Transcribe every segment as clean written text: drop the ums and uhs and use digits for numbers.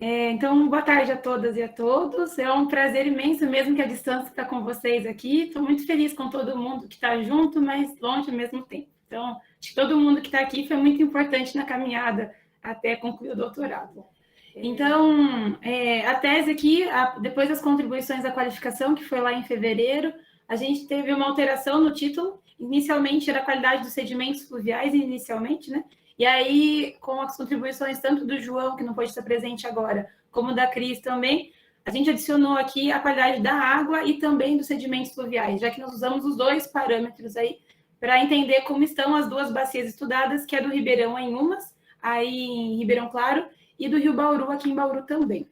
Então, boa tarde a todas e a todos. É um prazer imenso, mesmo que a distância está com vocês aqui. Estou muito feliz com todo mundo que está junto, mas longe ao mesmo tempo. Então, acho que todo mundo que está aqui foi muito importante na caminhada até concluir o doutorado. Então, a tese aqui, depois das contribuições da qualificação, que foi lá em fevereiro, a gente teve uma alteração no título. Inicialmente era a qualidade dos sedimentos fluviais, inicialmente, né? E aí, com as contribuições tanto do João, que não pode estar presente agora, como da Cris também, a gente adicionou aqui a qualidade da água e também dos sedimentos fluviais, já que nós usamos os dois parâmetros aí para entender como estão as duas bacias estudadas, que é do Ribeirão em Umas, aí em Ribeirão Claro, e do Rio Bauru, aqui em Bauru também.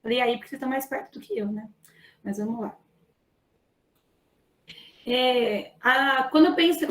Falei aí porque vocês estão mais perto do que eu, né? Mas vamos lá. Quando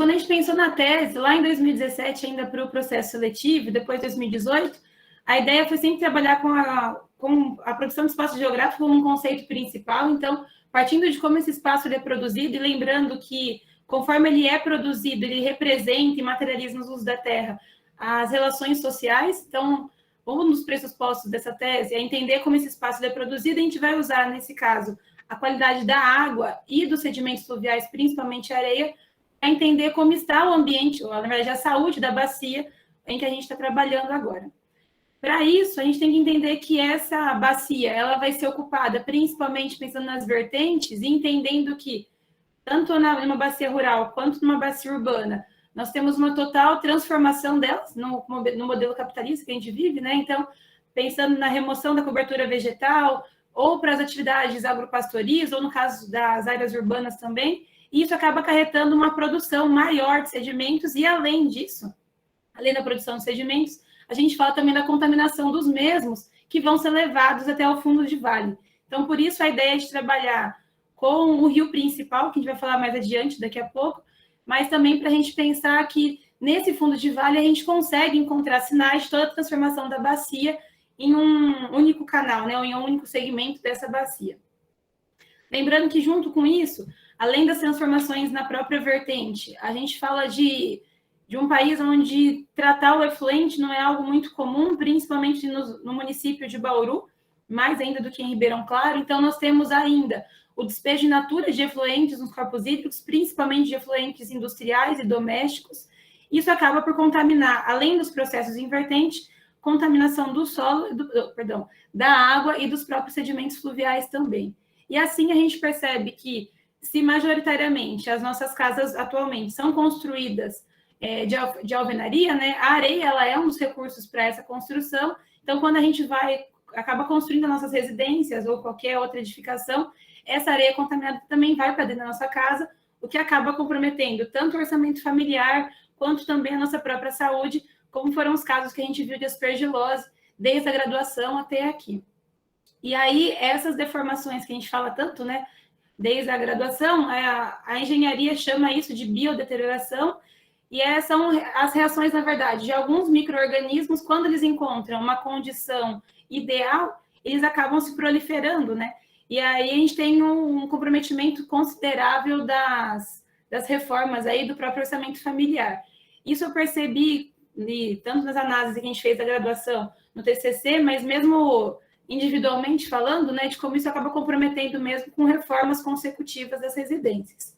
a gente pensou na tese, lá em 2017, ainda para o processo seletivo, depois de 2018, a ideia foi sempre trabalhar com a produção de espaço geográfico como um conceito principal. Então, partindo de como esse espaço é produzido e lembrando que, conforme ele é produzido, ele representa e materializa nos usos da terra as relações sociais. Então, um dos pressupostos dessa tese é entender como esse espaço é produzido, e a gente vai usar, nesse caso, a qualidade da água e dos sedimentos fluviais, principalmente areia, para entender como está o ambiente, ou, na verdade, a saúde da bacia em que a gente está trabalhando agora. Para isso, a gente tem que entender que essa bacia ela vai ser ocupada principalmente pensando nas vertentes e entendendo que, tanto numa bacia rural quanto numa bacia urbana, nós temos uma total transformação delas no modelo capitalista que a gente vive, né? Então, pensando na remoção da cobertura vegetal, ou para as atividades agropastoris, ou no caso das áreas urbanas também, e isso acaba acarretando uma produção maior de sedimentos, e além disso, além da produção de sedimentos, a gente fala também da contaminação dos mesmos, que vão ser levados até o fundo de vale. Então, por isso, a ideia é de trabalhar com o rio principal, que a gente vai falar mais adiante, daqui a pouco, mas também para a gente pensar que, nesse fundo de vale, a gente consegue encontrar sinais de toda a transformação da bacia em um único canal, né, ou em um único segmento dessa bacia. Lembrando que, junto com isso, além das transformações na própria vertente, a gente fala de um país onde tratar o efluente não é algo muito comum, principalmente no município de Bauru, mais ainda do que em Ribeirão Claro. Então, nós temos ainda o despejo in natura de efluentes nos corpos hídricos, principalmente de efluentes industriais e domésticos. Isso acaba por contaminar, além dos processos invertentes, contaminação do solo, da água e dos próprios sedimentos fluviais também. E assim a gente percebe que, se majoritariamente as nossas casas atualmente são construídas de alvenaria, né, a areia ela é um dos recursos para essa construção. Então, quando a gente acaba construindo as nossas residências ou qualquer outra edificação, essa areia contaminada também vai para dentro da nossa casa, o que acaba comprometendo tanto o orçamento familiar, quanto também a nossa própria saúde, como foram os casos que a gente viu de aspergilose, desde a graduação até aqui. E aí, essas deformações que a gente fala tanto, né, desde a graduação, a engenharia chama isso de biodeterioração, e são as reações, na verdade, de alguns micro-organismos, quando eles encontram uma condição ideal, eles acabam se proliferando, né? E aí a gente tem um comprometimento considerável das reformas aí do próprio orçamento familiar. Isso eu percebi tanto nas análises que a gente fez da graduação no TCC, mas mesmo individualmente falando, né, de como isso acaba comprometendo mesmo com reformas consecutivas das residências.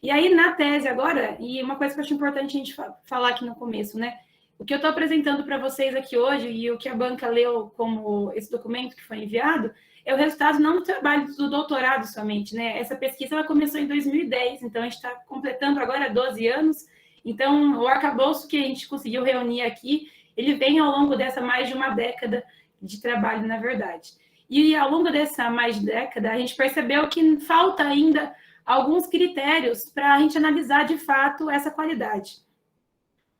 E aí, na tese agora, e uma coisa que eu acho importante a gente falar aqui no começo, né, o que eu estou apresentando para vocês aqui hoje, e o que a banca leu como esse documento que foi enviado, é o resultado não do trabalho do doutorado somente, né? Essa pesquisa ela começou em 2010, então a gente está completando agora 12 anos, então o arcabouço que a gente conseguiu reunir aqui, ele vem ao longo dessa mais de uma década de trabalho, na verdade. E ao longo dessa mais de década, a gente percebeu que falta ainda alguns critérios para a gente analisar de fato essa qualidade.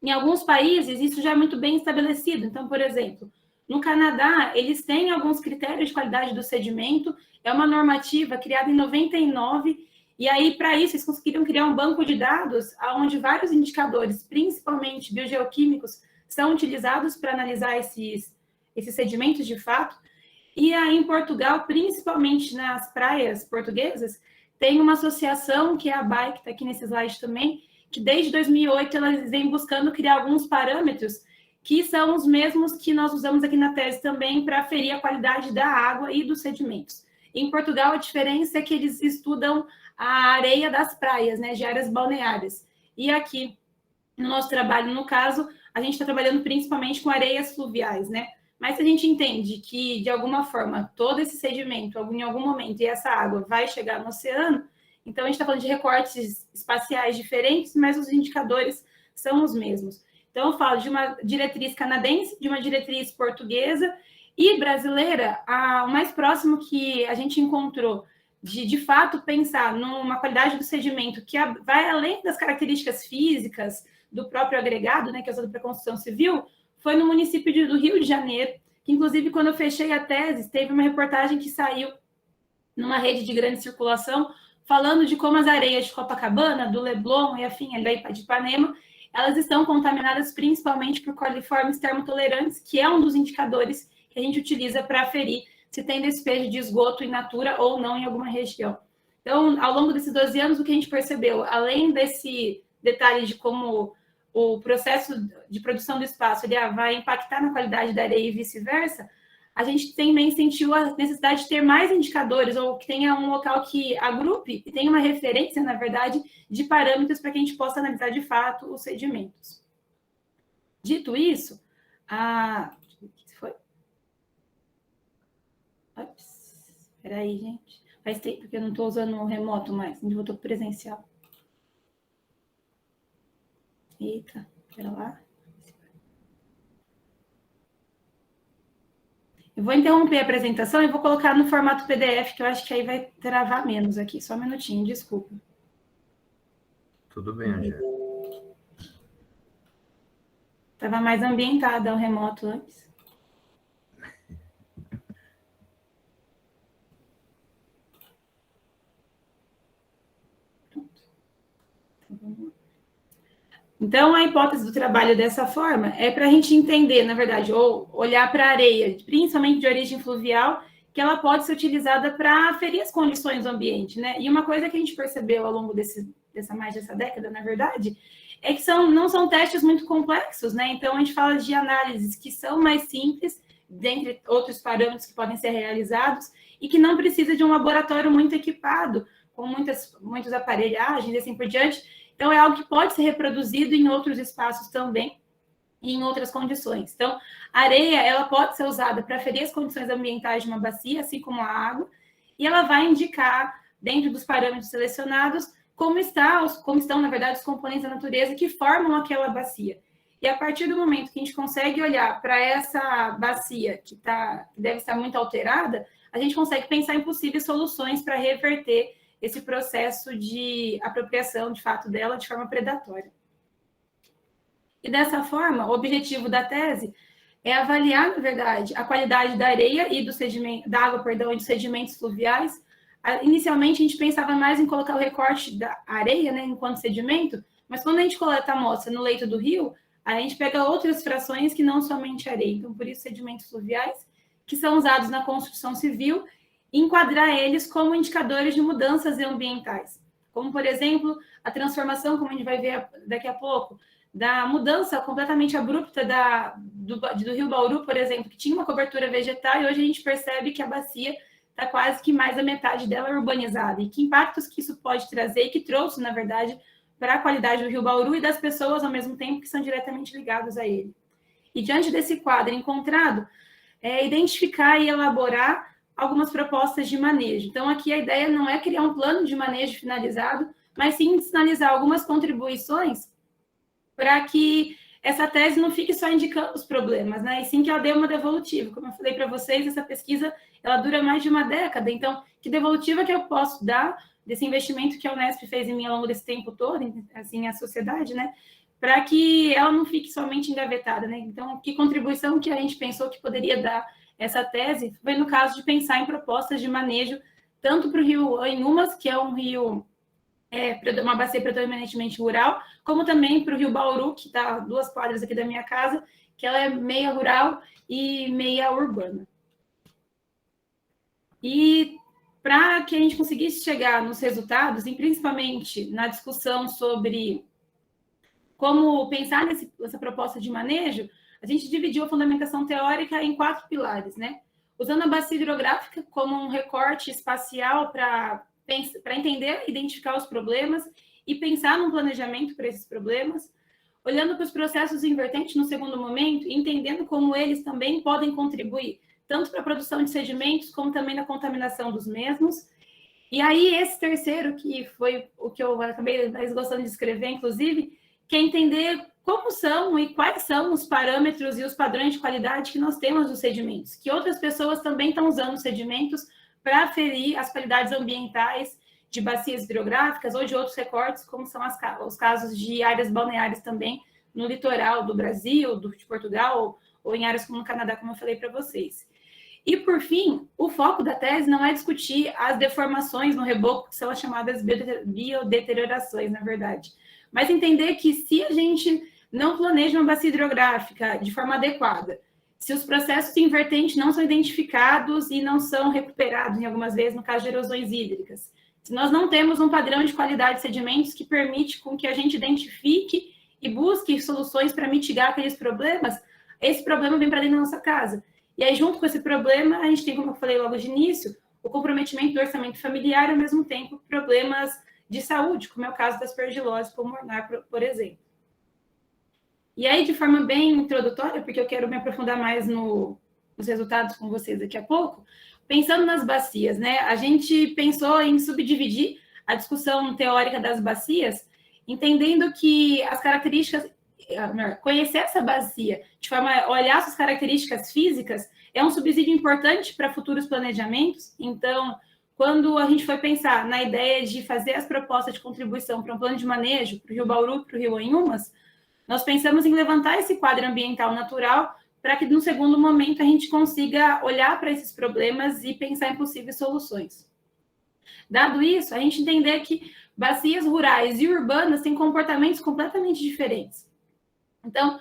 Em alguns países, isso já é muito bem estabelecido. Então, por exemplo, no Canadá, eles têm alguns critérios de qualidade do sedimento, é uma normativa criada em 99, e aí, para isso, eles conseguiram criar um banco de dados onde vários indicadores, principalmente biogeoquímicos, são utilizados para analisar esses sedimentos de fato. E aí, em Portugal, principalmente nas praias portuguesas, tem uma associação, que é a BAI, que está aqui nesse slide também, que desde 2008 elas vêm buscando criar alguns parâmetros que são os mesmos que nós usamos aqui na tese também para aferir a qualidade da água e dos sedimentos. Em Portugal, a diferença é que eles estudam a areia das praias, né, de áreas balneárias. E aqui, no nosso trabalho, no caso, a gente está trabalhando principalmente com areias fluviais, né? Mas se a gente entende que, de alguma forma, todo esse sedimento, em algum momento, e essa água vai chegar no oceano, então a gente está falando de recortes espaciais diferentes, mas os indicadores são os mesmos. Então, eu falo de uma diretriz canadense, de uma diretriz portuguesa e brasileira. O mais próximo que a gente encontrou de fato, pensar numa qualidade do sedimento que vai além das características físicas do próprio agregado, né, que é usado para construção civil, foi no município do Rio de Janeiro, que, inclusive, quando eu fechei a tese, teve uma reportagem que saiu numa rede de grande circulação, falando de como as areias de Copacabana, do Leblon e afim, ali de Ipanema, elas estão contaminadas principalmente por coliformes termotolerantes, que é um dos indicadores que a gente utiliza para aferir se tem despejo de esgoto in natura ou não em alguma região. Então, ao longo desses 12 anos, o que a gente percebeu, além desse detalhe de como o processo de produção do espaço ele vai impactar na qualidade da areia e vice-versa, a gente também sentiu a necessidade de ter mais indicadores, ou que tenha um local que agrupe e tenha uma referência, na verdade, de parâmetros para que a gente possa analisar de fato os sedimentos. Dito isso, espera aí, gente. Faz tempo que eu não estou usando o remoto mais, eu estou presencial. Eita, espera lá. Eu vou interromper a apresentação e vou colocar no formato PDF, que eu acho que aí vai travar menos aqui. Só um minutinho, desculpa. Tudo bem, Angélica. Estava mais ambientada o remoto antes. Então, a hipótese do trabalho dessa forma é para a gente entender, na verdade, ou olhar para a areia, principalmente de origem fluvial, que ela pode ser utilizada para aferir as condições do ambiente, né? E uma coisa que a gente percebeu ao longo dessa década, na verdade, é que não são testes muito complexos, né? Então, a gente fala de análises que são mais simples, dentre outros parâmetros que podem ser realizados, e que não precisa de um laboratório muito equipado, com muitas aparelhagens e assim por diante. Então, é algo que pode ser reproduzido em outros espaços também, e em outras condições. Então, a areia, ela pode ser usada para aferir as condições ambientais de uma bacia, assim como a água, e ela vai indicar, dentro dos parâmetros selecionados, como estão, na verdade, os componentes da natureza que formam aquela bacia. E a partir do momento que a gente consegue olhar para essa bacia que deve estar muito alterada, a gente consegue pensar em possíveis soluções para reverter esse processo de apropriação, de fato, dela de forma predatória. E dessa forma, o objetivo da tese é avaliar, na verdade, a qualidade da areia e da água, e dos sedimentos fluviais. Inicialmente, a gente pensava mais em colocar o recorte da areia, né, enquanto sedimento, mas quando a gente coleta a amostra no leito do rio, a gente pega outras frações que não somente areia. Então, por isso, sedimentos fluviais, que são usados na construção civil, e enquadrar eles como indicadores de mudanças ambientais. Como, por exemplo, a transformação, como a gente vai ver daqui a pouco, da mudança completamente abrupta do Rio Bauru, por exemplo, que tinha uma cobertura vegetal, e hoje a gente percebe que a bacia está quase que mais da metade dela urbanizada. E que impactos que isso pode trazer e que trouxe, na verdade, para a qualidade do Rio Bauru e das pessoas, ao mesmo tempo, que são diretamente ligadas a ele. E diante desse quadro encontrado, identificar e elaborar algumas propostas de manejo. Então, aqui a ideia não é criar um plano de manejo finalizado, mas sim sinalizar algumas contribuições para que essa tese não fique só indicando os problemas, né? E sim que ela dê uma devolutiva. Como eu falei para vocês, essa pesquisa ela dura mais de uma década. Então, que devolutiva que eu posso dar desse investimento que a Unesp fez em mim ao longo desse tempo todo, assim, a sociedade, né? Para que ela não fique somente engavetada, né? Então, que contribuição que a gente pensou que poderia dar essa tese foi no caso de pensar em propostas de manejo tanto para o rio Inhumas, que é um rio, uma bacia predominantemente rural, como também para o rio Bauru, que está 2 quadras aqui da minha casa, que ela é meia rural e meia urbana. E para que a gente conseguisse chegar nos resultados, e principalmente na discussão sobre como pensar nessa proposta de manejo, a gente dividiu a fundamentação teórica em 4 pilares, né? Usando a bacia hidrográfica como um recorte espacial para entender, identificar os problemas e pensar num planejamento para esses problemas, olhando para os processos invertentes no segundo momento e entendendo como eles também podem contribuir, tanto para a produção de sedimentos, como também na contaminação dos mesmos. E aí, esse terceiro, que foi o que eu acabei mais gostando de escrever, inclusive, que é entender como são e quais são os parâmetros e os padrões de qualidade que nós temos dos sedimentos, que outras pessoas também estão usando os sedimentos para aferir as qualidades ambientais de bacias hidrográficas ou de outros recortes, como são os casos de áreas balneares também no litoral do Brasil, de Portugal, ou em áreas como no Canadá, como eu falei para vocês. E, por fim, o foco da tese não é discutir as deformações no reboco, que são as chamadas biodeteriorações, na verdade, mas entender que se a gente não planeja uma bacia hidrográfica de forma adequada, se os processos invertentes não são identificados e não são recuperados, em algumas vezes, no caso de erosões hídricas, se nós não temos um padrão de qualidade de sedimentos que permite com que a gente identifique e busque soluções para mitigar aqueles problemas, esse problema vem para dentro da nossa casa. E aí, junto com esse problema, a gente tem, como eu falei logo de início, o comprometimento do orçamento familiar e, ao mesmo tempo, problemas de saúde, como é o caso da aspergilose pulmonar, por exemplo. E aí, de forma bem introdutória, porque eu quero me aprofundar mais nos resultados com vocês daqui a pouco, pensando nas bacias, né? A gente pensou em subdividir a discussão teórica das bacias, entendendo que as características, conhecer essa bacia, de forma a olhar suas características físicas, é um subsídio importante para futuros planejamentos. Então, quando a gente foi pensar na ideia de fazer as propostas de contribuição para um plano de manejo para o Rio Bauru e para o Rio Anhumas, nós pensamos em levantar esse quadro ambiental natural para que, no segundo momento, a gente consiga olhar para esses problemas e pensar em possíveis soluções. Dado isso, a gente entender que bacias rurais e urbanas têm comportamentos completamente diferentes. Então,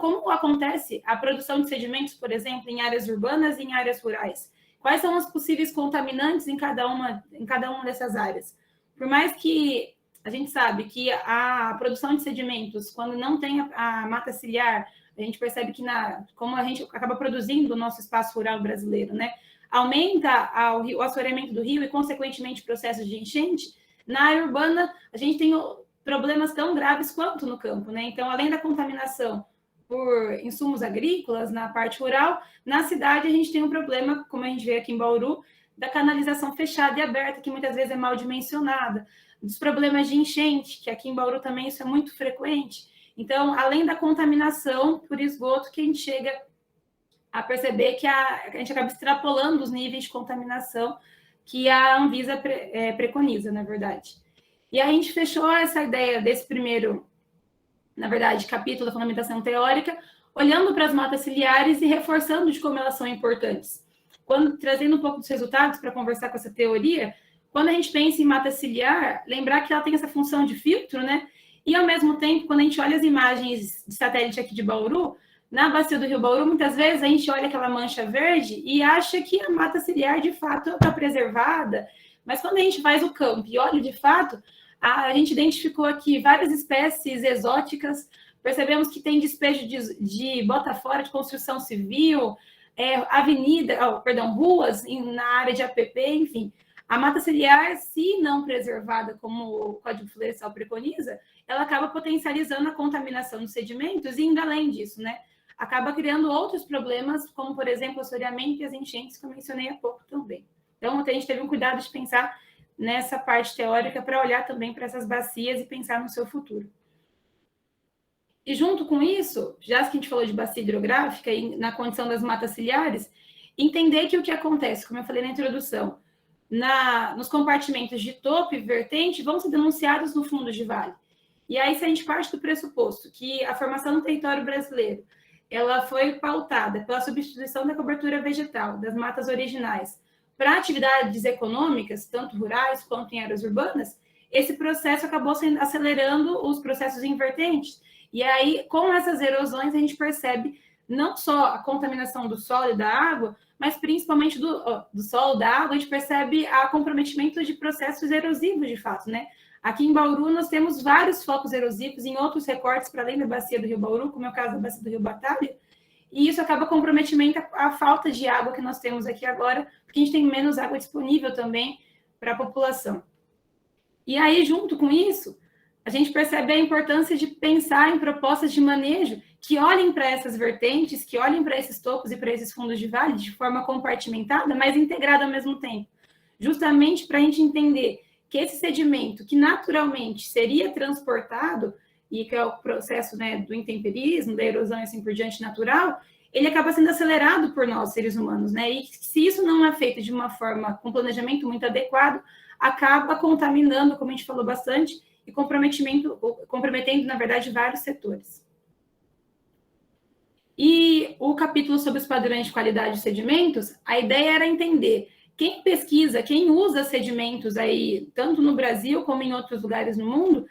como acontece a produção de sedimentos, por exemplo, em áreas urbanas e em áreas rurais? Quais são os possíveis contaminantes em cada uma dessas áreas? Por mais que a gente sabe que a produção de sedimentos, quando não tem a mata ciliar, a gente percebe que como a gente acaba produzindo o nosso espaço rural brasileiro, né? Aumenta o assoreamento do rio e, consequentemente, processos de enchente. Na área urbana, a gente tem problemas tão graves quanto no campo, né? Então, além da contaminação por insumos agrícolas na parte rural, na cidade a gente tem um problema, como a gente vê aqui em Bauru, da canalização fechada e aberta, que muitas vezes é mal dimensionada, dos problemas de enchente, que aqui em Bauru também isso é muito frequente. Então, além da contaminação por esgoto, que a gente chega a perceber que a gente acaba extrapolando os níveis de contaminação que a Anvisa preconiza, na verdade. E a gente fechou essa ideia desse primeiro, na verdade, capítulo da fundamentação teórica, olhando para as matas ciliares e reforçando de como elas são importantes. Trazendo um pouco dos resultados para conversar com essa teoria, quando a gente pensa em mata ciliar, lembrar que ela tem essa função de filtro, né? E, ao mesmo tempo, quando a gente olha as imagens de satélite aqui de Bauru, na bacia do Rio Bauru, muitas vezes a gente olha aquela mancha verde e acha que a mata ciliar, de fato, está preservada, mas quando a gente faz o campo e olha, de fato, a gente identificou aqui várias espécies exóticas, percebemos que tem despejo de bota fora de construção civil, ruas na área de APP, enfim. A mata ciliar, se não preservada como o Código Florestal preconiza, ela acaba potencializando a contaminação dos sedimentos e, ainda além disso, né, acaba criando outros problemas, como, por exemplo, o assoreamento e as enchentes, que eu mencionei há pouco também. Então, a gente teve um cuidado de pensar nessa parte teórica para olhar também para essas bacias e pensar no seu futuro. E junto com isso, já que a gente falou de bacia hidrográfica e na condição das matas ciliares, entender que o que acontece, como eu falei na introdução, nos compartimentos de topo e vertente vão ser denunciados no fundo de vale. E aí, se a gente parte do pressuposto que a formação do território brasileiro ela foi pautada pela substituição da cobertura vegetal das matas originais para atividades econômicas, tanto rurais quanto em áreas urbanas, esse processo acabou acelerando os processos invertentes. E aí, com essas erosões, a gente percebe não só a contaminação do solo e da água, mas principalmente do solo, da água, a gente percebe o comprometimento de processos erosivos, de fato, né? Aqui em Bauru, nós temos vários focos erosivos em outros recortes para além da bacia do Rio Bauru, como é o caso da bacia do Rio Batalha, e isso acaba comprometendo a falta de água que nós temos aqui agora, porque a gente tem menos água disponível também para a população. E aí, junto com isso, a gente percebe a importância de pensar em propostas de manejo que olhem para essas vertentes, que olhem para esses topos e para esses fundos de vale de forma compartimentada, mas integrada ao mesmo tempo, justamente para a gente entender que esse sedimento, que naturalmente seria transportado, e que é o processo, né, do intemperismo, da erosão e assim por diante natural, ele acaba sendo acelerado por nós, seres humanos, né? E se isso não é feito de uma forma, com planejamento muito adequado, acaba contaminando, como a gente falou bastante, e comprometendo, na verdade, vários setores. E o capítulo sobre os padrões de qualidade de sedimentos, a ideia era entender quem pesquisa, quem usa sedimentos aí, tanto no Brasil como em outros lugares no mundo,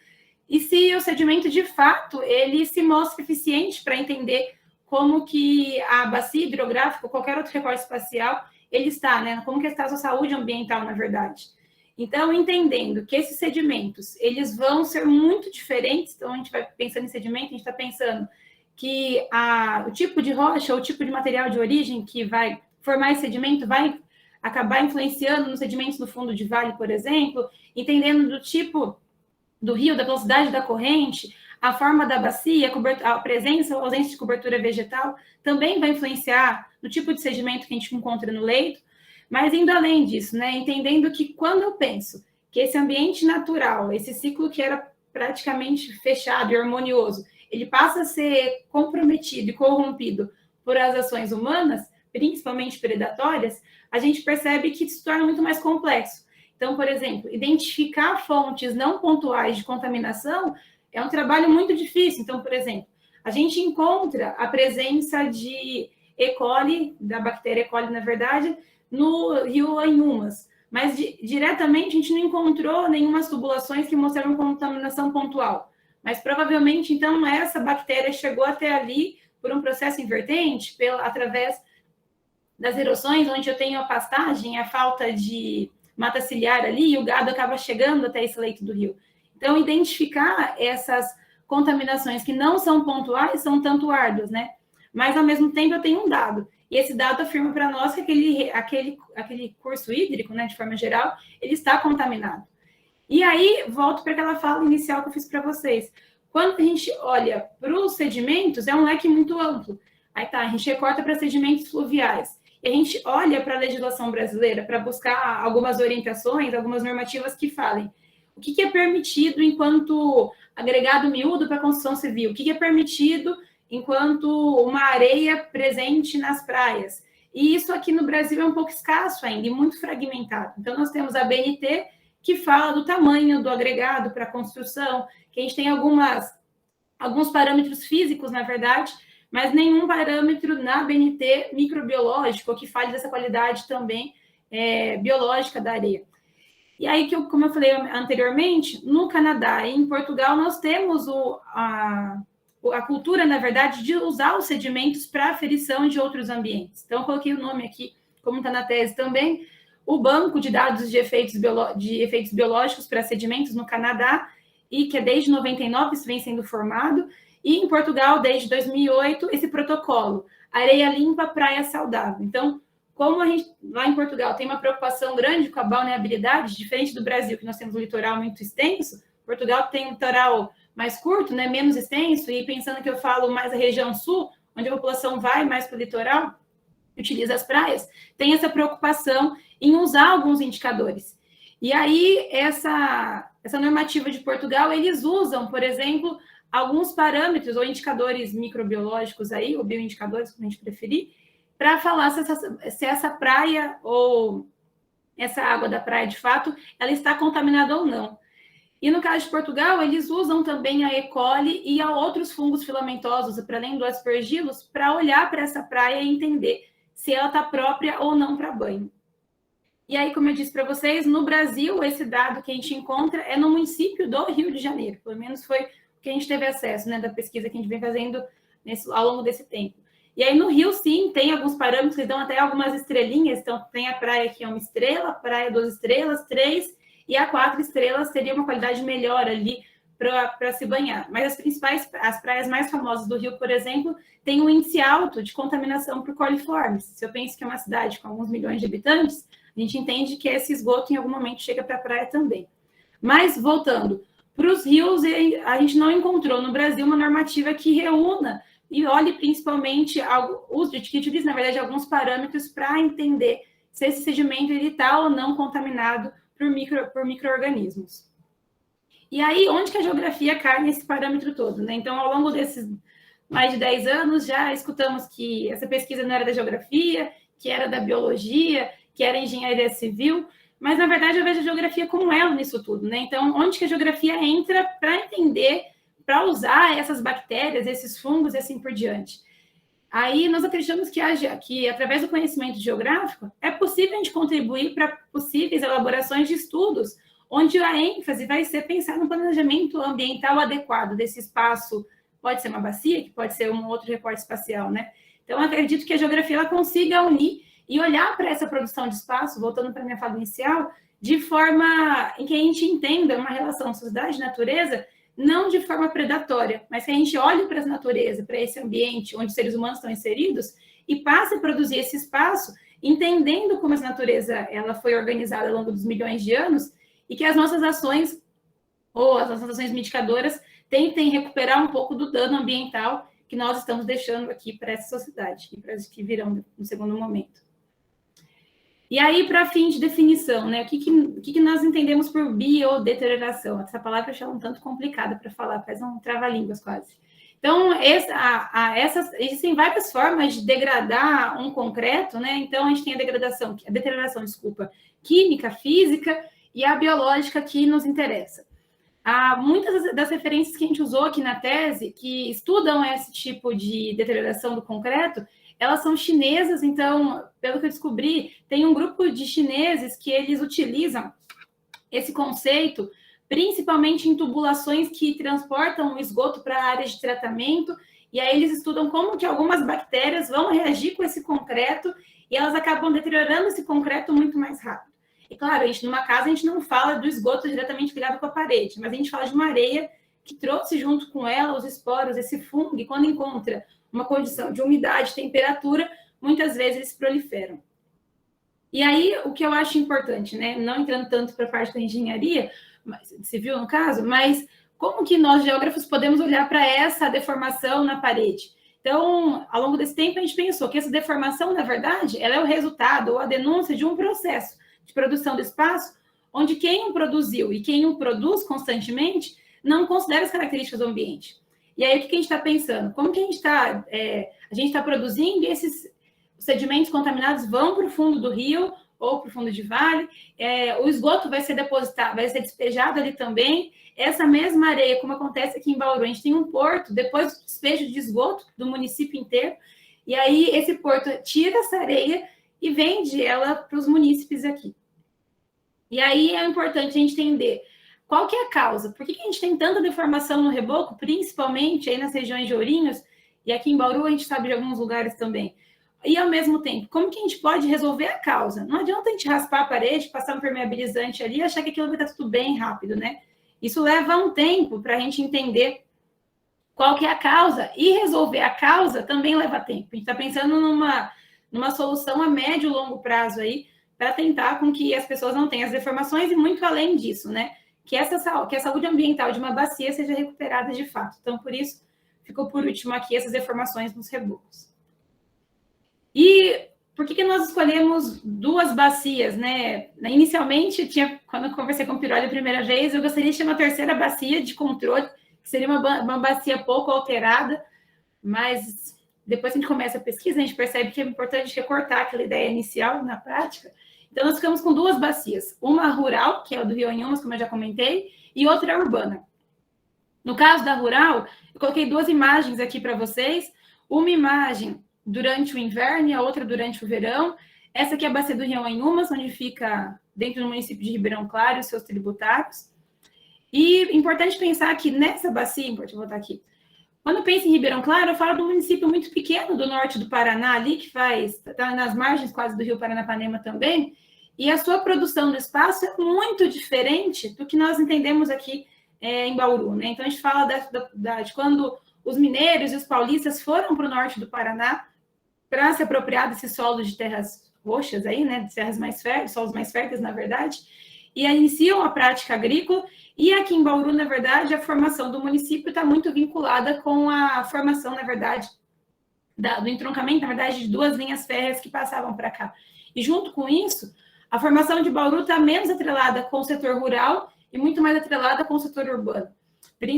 e se o sedimento, de fato, ele se mostra eficiente para entender como que a bacia hidrográfica, ou qualquer outro recorte espacial, ele está, né? Como que está a sua saúde ambiental, na verdade. Então, entendendo que esses sedimentos, eles vão ser muito diferentes, então a gente vai pensando em sedimento, a gente está pensando que o tipo de rocha ou o tipo de material de origem que vai formar esse sedimento vai acabar influenciando nos sedimentos do fundo de vale, por exemplo, entendendo do tipo do rio, da velocidade da corrente, a forma da bacia, a presença ou ausência de cobertura vegetal, também vai influenciar no tipo de sedimento que a gente encontra no leito, mas indo além disso, né, entendendo que quando eu penso que esse ambiente natural, esse ciclo que era praticamente fechado e harmonioso, ele passa a ser comprometido e corrompido por as ações humanas, principalmente predatórias, a gente percebe que se torna muito mais complexo. Então, por exemplo, identificar fontes não pontuais de contaminação é um trabalho muito difícil. Então, por exemplo, a gente encontra a presença de E. coli, da bactéria E. coli, na verdade, no rio Inhumas, mas diretamente a gente não encontrou nenhuma tubulações que mostraram contaminação pontual. Mas provavelmente, então, essa bactéria chegou até ali por um processo invertente, através das erosões, onde eu tenho a pastagem, a falta de mata ciliar ali, e o gado acaba chegando até esse leito do rio. Então, identificar essas contaminações que não são pontuais são tanto árduas, né? Mas, ao mesmo tempo, eu tenho um dado. E esse dado afirma para nós que aquele curso hídrico, né, de forma geral, ele está contaminado. E aí, volto para aquela fala inicial que eu fiz para vocês. Quando a gente olha para os sedimentos, é um leque muito amplo. Aí tá, a gente recorta para sedimentos fluviais. E a gente olha para a legislação brasileira para buscar algumas orientações, algumas normativas que falem o que é permitido enquanto agregado miúdo para a construção civil, o que é permitido enquanto uma areia presente nas praias. E isso aqui no Brasil é um pouco escasso ainda e muito fragmentado. Então, nós temos a BNT, que fala do tamanho do agregado para a construção, que a gente tem alguns parâmetros físicos, na verdade, mas nenhum parâmetro na BNT microbiológico, que fale dessa qualidade também biológica da areia. E aí, como eu falei anteriormente, no Canadá e em Portugal, nós temos a cultura, na verdade, de usar os sedimentos para aferição de outros ambientes. Então, eu coloquei o nome aqui, como está na tese também, o Banco de Dados de Efeitos Biológicos para Sedimentos no Canadá, e que é desde 99 isso vem sendo formado, e em Portugal, desde 2008, esse protocolo, Areia Limpa, Praia Saudável. Então, como a gente, lá em Portugal, tem uma preocupação grande com a balneabilidade, diferente do Brasil, que nós temos um litoral muito extenso, Portugal tem um litoral mais curto, né, menos extenso, e pensando que eu falo mais a região sul, onde a população vai mais para o litoral, utiliza as praias, tem essa preocupação em usar alguns indicadores. E aí, essa normativa de Portugal, eles usam, por exemplo, alguns parâmetros ou indicadores microbiológicos aí, ou bioindicadores, como a gente preferir, para falar se essa praia ou essa água da praia, de fato, ela está contaminada ou não. E no caso de Portugal, eles usam também a E. coli e a outros fungos filamentosos, para além do aspergillus, para olhar para essa praia e entender se ela está própria ou não para banho. E aí, como eu disse para vocês, no Brasil, esse dado que a gente encontra é no município do Rio de Janeiro. Pelo menos foi o que a gente teve acesso, né, da pesquisa que a gente vem fazendo ao longo desse tempo. E aí, no Rio, sim, tem alguns parâmetros que dão até algumas estrelinhas. Então, tem a praia que é 1 estrela, praia 2 estrelas, 3, e a 4 estrelas teria uma qualidade melhor ali para se banhar. Mas as praias mais famosas do Rio, por exemplo, têm um índice alto de contaminação por coliformes. Se eu penso que é uma cidade com alguns milhões de habitantes, a gente entende que esse esgoto em algum momento chega para a praia também. Mas, voltando, para os rios, a gente não encontrou no Brasil uma normativa que reúna e olhe principalmente, que utilize, na verdade, alguns parâmetros para entender se esse sedimento está ou não contaminado por micro-organismos. E aí, onde que a geografia cai nesse parâmetro todo, né? Então, ao longo desses mais de 10 anos, já escutamos que essa pesquisa não era da geografia, que era da biologia, que era engenharia civil, mas, na verdade, eu vejo a geografia como ela nisso tudo, né? Então, onde que a geografia entra para entender, para usar essas bactérias, esses fungos e assim por diante. Aí, nós acreditamos que através do conhecimento geográfico, é possível a gente contribuir para possíveis elaborações de estudos, onde a ênfase vai ser pensar no planejamento ambiental adequado desse espaço. Pode ser uma bacia, que pode ser um outro recorte espacial, né? Então, eu acredito que a geografia ela consiga unir e olhar para essa produção de espaço, voltando para a minha fala inicial, de forma em que a gente entenda uma relação sociedade e natureza, não de forma predatória, mas que a gente olhe para a natureza, para esse ambiente onde os seres humanos estão inseridos e passe a produzir esse espaço, entendendo como essa natureza ela foi organizada ao longo dos milhões de anos e que as nossas ações, ou as nossas ações mitigadoras, tentem recuperar um pouco do dano ambiental que nós estamos deixando aqui para essa sociedade e para as que virão no segundo momento. E aí, para fim de definição, né, o que nós entendemos por biodeterioração? Essa palavra eu acho um tanto complicada para falar, faz um trava-línguas quase. Então, existem várias formas de degradar um concreto, né? Então, a gente tem a deterioração, química, física e a biológica que nos interessa. Muitas das referências que a gente usou aqui na tese, que estudam esse tipo de deterioração do concreto, elas são chinesas, então, pelo que eu descobri, tem um grupo de chineses que eles utilizam esse conceito, principalmente em tubulações que transportam o esgoto para a área de tratamento, e aí eles estudam como que algumas bactérias vão reagir com esse concreto e elas acabam deteriorando esse concreto muito mais rápido. E claro, numa casa a gente não fala do esgoto diretamente ligado com a parede, mas a gente fala de uma areia que trouxe junto com ela os esporos, esse fungo, e quando encontra uma condição de umidade, temperatura, muitas vezes eles proliferam. E aí, o que eu acho importante, né? Não entrando tanto para a parte da engenharia, civil no caso, mas como que nós, geógrafos, podemos olhar para essa deformação na parede? Então, ao longo desse tempo, a gente pensou que essa deformação, na verdade, ela é o resultado ou a denúncia de um processo de produção do espaço, onde quem o produziu e quem o produz constantemente não considera as características do ambiente. E aí, o que a gente está pensando? Como que a gente está produzindo e esses sedimentos contaminados vão para o fundo do rio ou para o fundo de vale, o esgoto vai ser depositado, vai ser despejado ali também. Essa mesma areia, como acontece aqui em Bauru, a gente tem um porto, depois do despejo de esgoto do município inteiro, e aí esse porto tira essa areia e vende ela para os munícipes aqui. E aí é importante a gente entender qual que é a causa? Por que a gente tem tanta deformação no reboco, principalmente aí nas regiões de Ourinhos, e aqui em Bauru a gente sabe de alguns lugares também. E, ao mesmo tempo, como que a gente pode resolver a causa? Não adianta a gente raspar a parede, passar um permeabilizante ali e achar que aquilo vai estar tudo bem rápido, né? Isso leva um tempo para a gente entender qual que é a causa. E resolver a causa também leva tempo. A gente está pensando numa solução a médio e longo prazo aí, para tentar com que as pessoas não tenham as deformações e muito além disso, né? Que a saúde ambiental de uma bacia seja recuperada de fato. Então, por isso, ficou por último aqui essas deformações nos rebocos. E por que nós escolhemos duas bacias, né? Inicialmente, quando eu conversei com o Piroli a primeira vez, eu gostaria de ter uma terceira bacia de controle, que seria uma bacia pouco alterada, mas depois que a gente começa a pesquisa, a gente percebe que é importante recortar aquela ideia inicial na prática. Então, nós ficamos com duas bacias. Uma rural, que é a do Rio Anhumas, como eu já comentei, e outra urbana. No caso da rural, eu coloquei duas imagens aqui para vocês. Uma imagem durante o inverno e a outra durante o verão. Essa aqui é a bacia do Rio Anhumas, onde fica dentro do município de Ribeirão Claro e os seus tributários. E importante pensar que nessa bacia, vou voltar aqui, quando eu penso em Ribeirão Claro, eu falo de um município muito pequeno do norte do Paraná, ali, que está nas margens quase do Rio Paranapanema também, e a sua produção do espaço é muito diferente do que nós entendemos aqui em Bauru, né? Então, a gente fala de quando os mineiros e os paulistas foram para o norte do Paraná para se apropriar desse solo de terras roxas aí, né? De terras mais férteis, solos mais férteis, na verdade, e iniciam a prática agrícola. E aqui em Bauru, na verdade, a formação do município está muito vinculada com a formação, na verdade, do entroncamento, na verdade, de duas linhas férreas que passavam para cá. E junto com isso, a formação de Bauru está menos atrelada com o setor rural e muito mais atrelada com o setor urbano.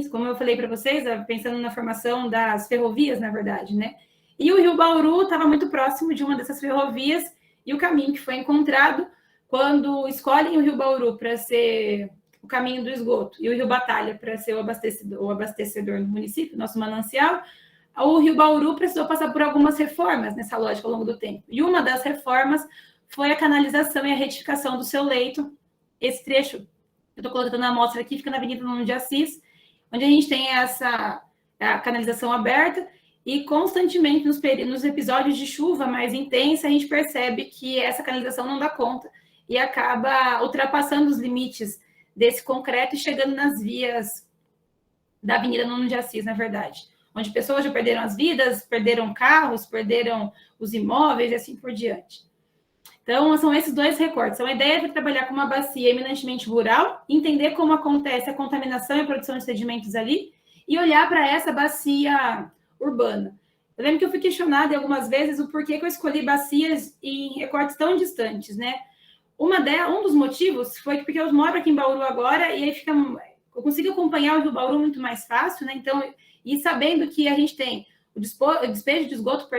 Como eu falei para vocês, pensando na formação das ferrovias, na verdade, né? E o Rio Bauru estava muito próximo de uma dessas ferrovias, e o caminho que foi encontrado quando escolhem o Rio Bauru para ser o caminho do esgoto e o Rio Batalha para ser o abastecedor do município, nosso manancial, o Rio Bauru precisou passar por algumas reformas nessa lógica ao longo do tempo. E uma das reformas foi a canalização e a retificação do seu leito. Esse trecho, eu estou colocando na amostra aqui, fica na Avenida Nuno de Assis, onde a gente tem a canalização aberta, e constantemente nos episódios de chuva mais intensa, a gente percebe que essa canalização não dá conta e acaba ultrapassando os limites desse concreto e chegando nas vias da Avenida Nuno de Assis, na verdade, onde pessoas já perderam as vidas, perderam carros, perderam os imóveis e assim por diante. Então, são esses dois recortes. Então, a ideia é trabalhar com uma bacia eminentemente rural, entender como acontece a contaminação e a produção de sedimentos ali, e olhar para essa bacia urbana. Eu lembro que eu fui questionada algumas vezes o porquê que eu escolhi bacias em recortes tão distantes, né? Um dos motivos foi porque eu moro aqui em Bauru agora, e aí eu consigo acompanhar o Rio Bauru muito mais fácil, né? Então, e sabendo que a gente tem o despejo de esgoto,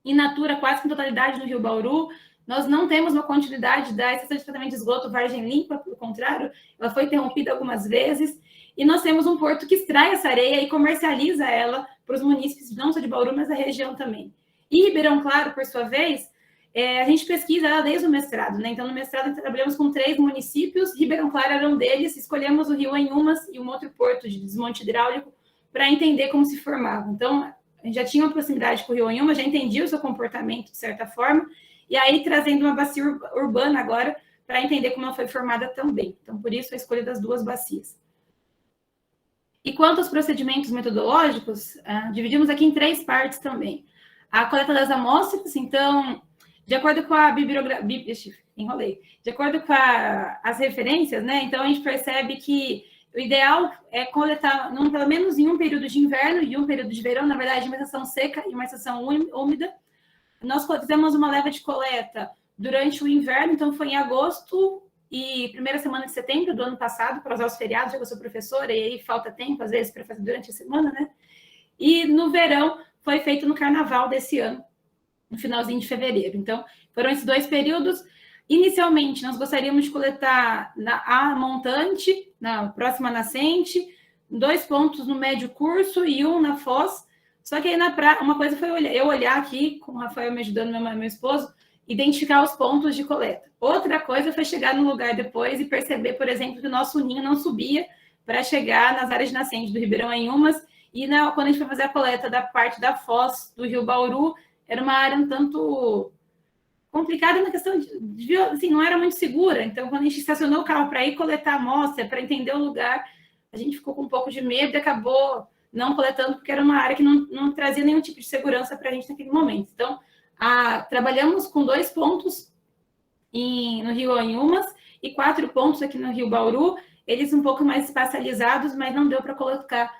in natura quase com totalidade no Rio Bauru, nós não temos uma continuidade da estação de tratamento de esgoto Vargem Limpa, pelo contrário, ela foi interrompida algumas vezes, e nós temos um porto que extrai essa areia e comercializa ela para os munícipes, não só de Bauru, mas da região também. E Ribeirão Claro, por sua vez, a gente pesquisa ela desde o mestrado, né? Então, no mestrado, trabalhamos com 3 municípios, Ribeirão Claro era um deles, escolhemos o Rio Anhumas e um outro porto de desmonte hidráulico para entender como se formava. Então, a gente já tinha uma proximidade com o Rio Anhumas, já entendia o seu comportamento, de certa forma, e aí trazendo uma bacia urbana agora para entender como ela foi formada também. Então, por isso, a escolha das 2 bacias. E quanto aos procedimentos metodológicos, dividimos aqui em 3 partes também. A coleta das amostras, então, de acordo com a de acordo com as referências, né? Então, a gente percebe que o ideal é coletar pelo menos em um período de inverno e um período de verão, na verdade, uma estação seca e uma estação úmida. Nós fizemos uma leva de coleta durante o inverno, então foi em agosto e primeira semana de setembro do ano passado, para usar os feriados, já que eu sou professora, e aí falta tempo, às vezes, para fazer durante a semana, né? E no verão foi feito no carnaval desse ano, no finalzinho de fevereiro. Então, foram esses 2 períodos. Inicialmente, nós gostaríamos de coletar a montante, na próxima nascente, 2 pontos no médio curso e 1 na foz. Só que aí, uma coisa foi eu olhar aqui, com o Rafael me ajudando, meu esposo, identificar os pontos de coleta. Outra coisa foi chegar no lugar depois e perceber, por exemplo, que o nosso ninho não subia para chegar nas áreas de nascente do Ribeirão Anhumas, e quando a gente foi fazer a coleta da parte da foz do Rio Bauru, era uma área um tanto complicada na questão de assim, não era muito segura. Então, quando a gente estacionou o carro para ir coletar a amostra, para entender o lugar, a gente ficou com um pouco de medo e acabou não coletando, porque era uma área que não trazia nenhum tipo de segurança para a gente naquele momento. Então, trabalhamos com 2 pontos no Rio Anhumas e 4 pontos aqui no Rio Bauru, eles um pouco mais espacializados, mas não deu para colocar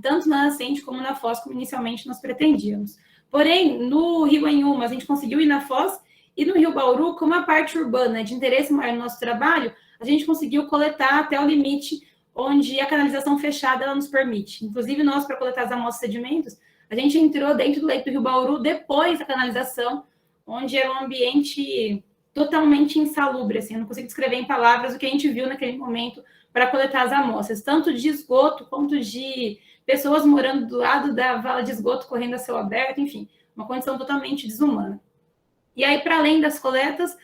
tanto na nascente como na foz, como inicialmente nós pretendíamos. Porém, no Rio Anhumas, a gente conseguiu ir na foz, e no Rio Bauru, como a parte urbana é de interesse maior no nosso trabalho, a gente conseguiu coletar até o limite onde a canalização fechada ela nos permite. Inclusive, nós, para coletar as amostras de sedimentos, a gente entrou dentro do leito do Rio Bauru depois da canalização, onde era um ambiente totalmente insalubre, assim, eu não consigo descrever em palavras o que a gente viu naquele momento para coletar as amostras, tanto de esgoto quanto de pessoas morando do lado da vala de esgoto, correndo a céu aberto, enfim, uma condição totalmente desumana. E aí, para além das coletas,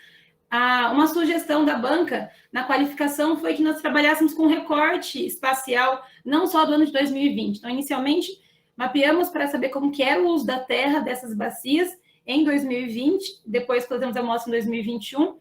uma sugestão da banca na qualificação foi que nós trabalhássemos com recorte espacial, não só do ano de 2020. Então, inicialmente, mapeamos para saber como que era o uso da terra dessas bacias em 2020, depois coletamos a amostra em 2021,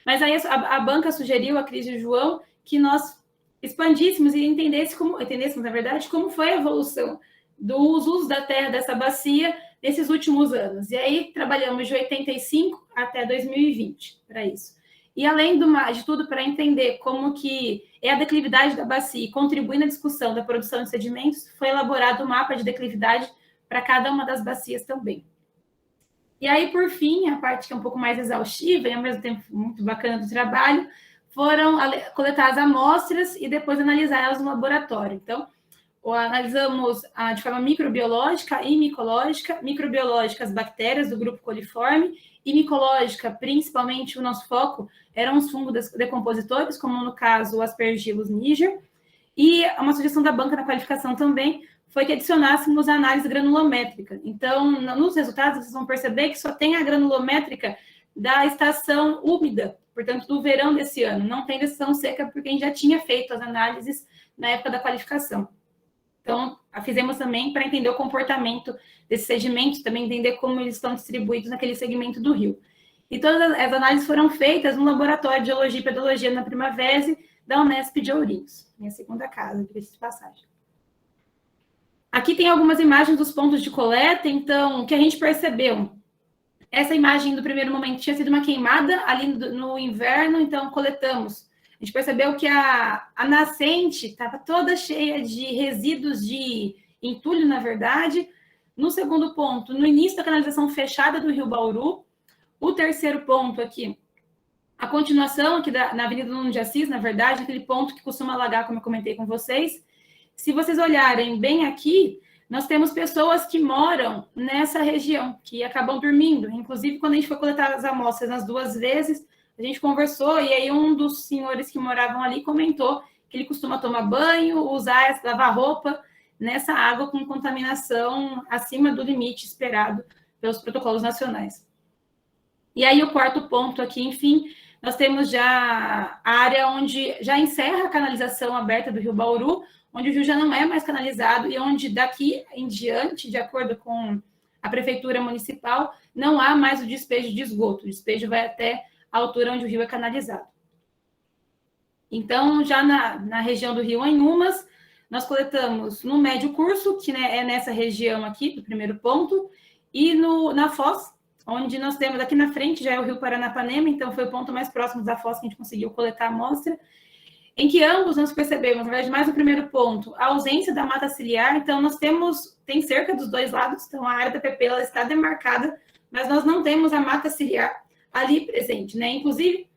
Mas aí a banca sugeriu, a Cris e o João, que nós expandíssemos e entendêssemos, na verdade, como foi a evolução dos usos da terra dessa bacia nesses últimos anos. E aí trabalhamos de 85 até 2020 para isso. E além de tudo, para entender como que é a declividade da bacia e contribuir na discussão da produção de sedimentos, foi elaborado um mapa de declividade para cada uma das bacias também. E aí, por fim, a parte que é um pouco mais exaustiva e ao mesmo tempo muito bacana do trabalho, foram coletar as amostras e depois analisar elas no laboratório. Então, analisamos de forma microbiológica e micológica. Microbiológica, as bactérias do grupo coliforme, e micológica, principalmente o nosso foco, eram os fungos decompositores, como no caso o Aspergillus niger. E uma sugestão da banca na qualificação também foi que adicionássemos a análise granulométrica. Então, nos resultados, vocês vão perceber que só tem a granulométrica da estação úmida, portanto, do verão desse ano. Não tem da estação seca, porque a gente já tinha feito as análises na época da qualificação. Então, a fizemos também para entender o comportamento desses sedimentos, também entender como eles estão distribuídos naquele segmento do rio. E todas as análises foram feitas no Laboratório de Geologia e Pedologia na Primavera da Unesp de Ourinhos, minha segunda casa, de passagem. Aqui tem algumas imagens dos pontos de coleta, então, o que a gente percebeu. Essa imagem, do primeiro momento, tinha sido uma queimada ali no inverno, então coletamos. A gente percebeu que a nascente estava toda cheia de resíduos de entulho, na verdade. No segundo ponto, no início da canalização fechada do Rio Bauru. O terceiro ponto aqui, a continuação aqui na Avenida Nuno de Assis, na verdade, aquele ponto que costuma alagar, como eu comentei com vocês. Se vocês olharem bem aqui, nós temos pessoas que moram nessa região, que acabam dormindo. Inclusive, quando a gente foi coletar as amostras nas duas vezes, a gente conversou, e aí um dos senhores que moravam ali comentou que ele costuma tomar banho, lavar roupa nessa água com contaminação acima do limite esperado pelos protocolos nacionais. E aí o quarto ponto aqui, enfim, nós temos já a área onde já encerra a canalização aberta do Rio Bauru, onde o rio já não é mais canalizado e onde daqui em diante, de acordo com a prefeitura municipal, não há mais o despejo de esgoto. O despejo vai até a altura onde o rio é canalizado. Então, já na região do Rio Anhumas, nós coletamos no médio curso, que é nessa região aqui, do primeiro ponto, e na foz, onde nós temos aqui na frente, já é o Rio Paranapanema, então foi o ponto mais próximo da foz que a gente conseguiu coletar a amostra, em que ambos nós percebemos, na verdade, mais no primeiro ponto, a ausência da mata ciliar. Então, tem cerca dos dois lados, então a área da PP ela está demarcada, mas nós não temos a mata ciliar ali presente, né? Inclusive,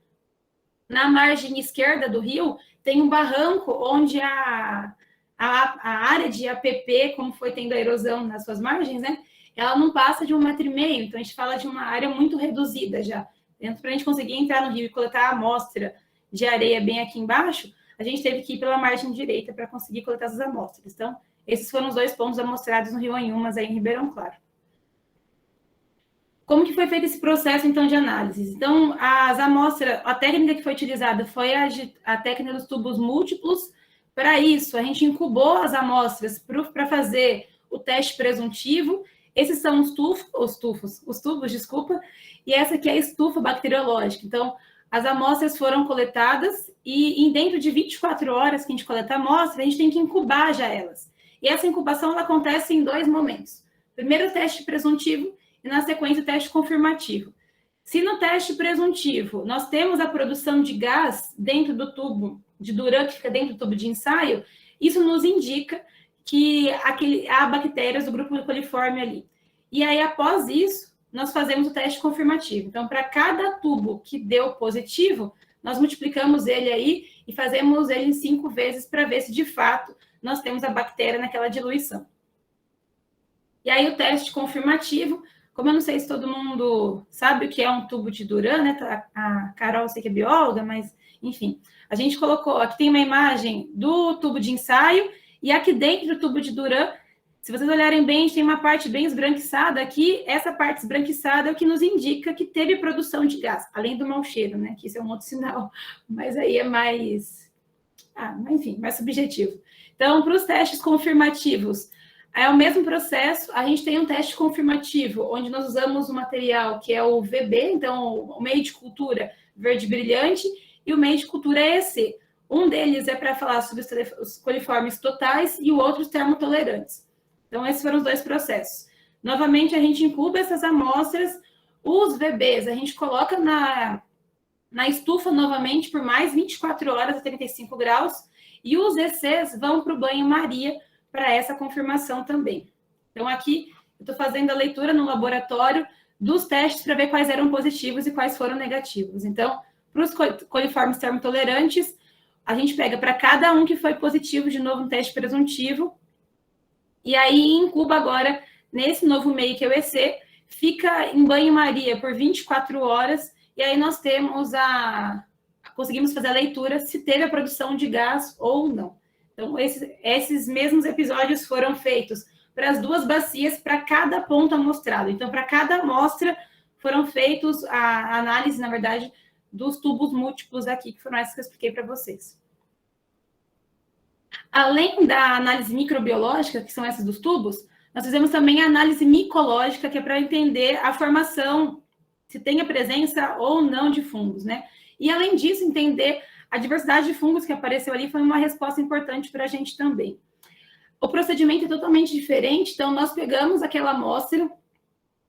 na margem esquerda do rio, tem um barranco onde a área de APP, como foi tendo a erosão nas suas margens, né? Ela não passa de 1,5 m, então a gente fala de uma área muito reduzida já. Dentro, para a gente conseguir entrar no rio e coletar a amostra de areia bem aqui embaixo, a gente teve que ir pela margem direita para conseguir coletar essas amostras. Então, esses foram os 2 pontos amostrados no Rio Anhumas, aí em Ribeirão Claro. Como que foi feito esse processo, então, de análise? Então, as amostras, a técnica que foi utilizada foi a técnica dos tubos múltiplos. Para isso, a gente incubou as amostras para fazer o teste presuntivo. Esses são os tubos, e essa aqui é a estufa bacteriológica. Então, as amostras foram coletadas e dentro de 24 horas que a gente coleta a amostra, a gente tem que incubar já elas. E essa incubação ela acontece em 2 momentos. Primeiro o teste presuntivo e, na sequência, o teste confirmativo. Se no teste presuntivo nós temos a produção de gás dentro do tubo de Duran, que fica dentro do tubo de ensaio, isso nos indica que há bactérias do grupo coliforme ali. E aí, após isso, nós fazemos o teste confirmativo. Então, para cada tubo que deu positivo, nós multiplicamos ele aí e fazemos ele em 5 vezes para ver se, de fato, nós temos a bactéria naquela diluição. E aí, o teste confirmativo, como eu não sei se todo mundo sabe o que é um tubo de Duran, né? A Carol, eu sei que é bióloga, mas, enfim. A gente colocou, aqui tem uma imagem do tubo de ensaio, e aqui dentro do tubo de Duran, se vocês olharem bem, a gente tem uma parte bem esbranquiçada aqui. Essa parte esbranquiçada é o que nos indica que teve produção de gás, além do mau cheiro, né? Que isso é um outro sinal, mas aí é mais, enfim, mais subjetivo. Então, para os testes confirmativos, Aí é o mesmo processo, a gente tem um teste confirmativo, onde nós usamos o material que é o VB, então o meio de cultura verde brilhante, e o meio de cultura EC. Um deles é para falar sobre os coliformes totais e o outro os termotolerantes. Então, esses foram os dois processos. Novamente, a gente incuba essas amostras, os VBs a gente coloca na estufa novamente por mais 24 horas a 35 graus, e os ECs vão para o banho-maria para essa confirmação também. Então, aqui, eu estou fazendo a leitura no laboratório dos testes para ver quais eram positivos e quais foram negativos. Então, para os coliformes termotolerantes, a gente pega para cada um que foi positivo, de novo, um teste presuntivo, e aí incuba agora, nesse novo meio que é o EC, fica em banho-maria por 24 horas, e aí nós temos conseguimos fazer a leitura se teve a produção de gás ou não. Então, esses mesmos episódios foram feitos para as duas bacias, para cada ponto amostrado. Então, para cada amostra, foram feitos a análise, na verdade, dos tubos múltiplos aqui, que foram essas que eu expliquei para vocês. Além da análise microbiológica, que são essas dos tubos, nós fizemos também a análise micológica, que é para entender a formação, se tem a presença ou não de fungos, né? E, além disso, entender a diversidade de fungos que apareceu ali foi uma resposta importante para a gente também. O procedimento é totalmente diferente, então nós pegamos aquela amostra,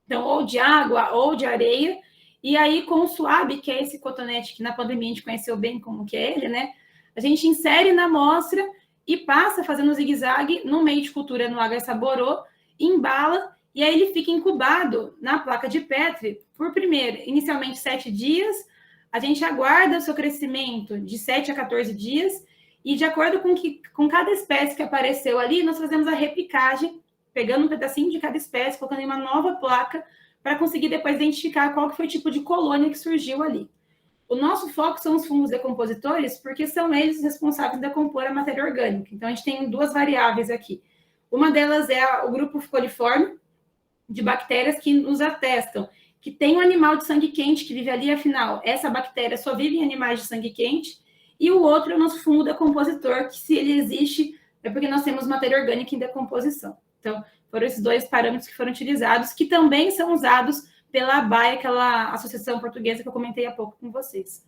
então, ou de água ou de areia, e aí com o SWAB, que é esse cotonete que na pandemia a gente conheceu bem como que é ele, né? A gente insere na amostra e passa fazendo zigue-zague no meio de cultura no agar saborô, embala, e aí ele fica incubado na placa de Petri por primeiro, inicialmente 7 dias, a gente aguarda o seu crescimento de 7 a 14 dias, e de acordo com cada espécie que apareceu ali, nós fazemos a replicagem, pegando um pedacinho de cada espécie, colocando em uma nova placa, para conseguir depois identificar qual que foi o tipo de colônia que surgiu ali. O nosso foco são os fungos decompositores, porque são eles responsáveis por decompor a matéria orgânica. Então, a gente tem duas variáveis aqui. Uma delas é o grupo coliforme, de bactérias que nos atestam que tem um animal de sangue quente que vive ali, afinal, essa bactéria só vive em animais de sangue quente, e o outro é o nosso fungo decompositor, que se ele existe, é porque nós temos matéria orgânica em decomposição. Então, foram esses dois parâmetros que foram utilizados, que também são usados pela ABAE, aquela associação portuguesa que eu comentei há pouco com vocês.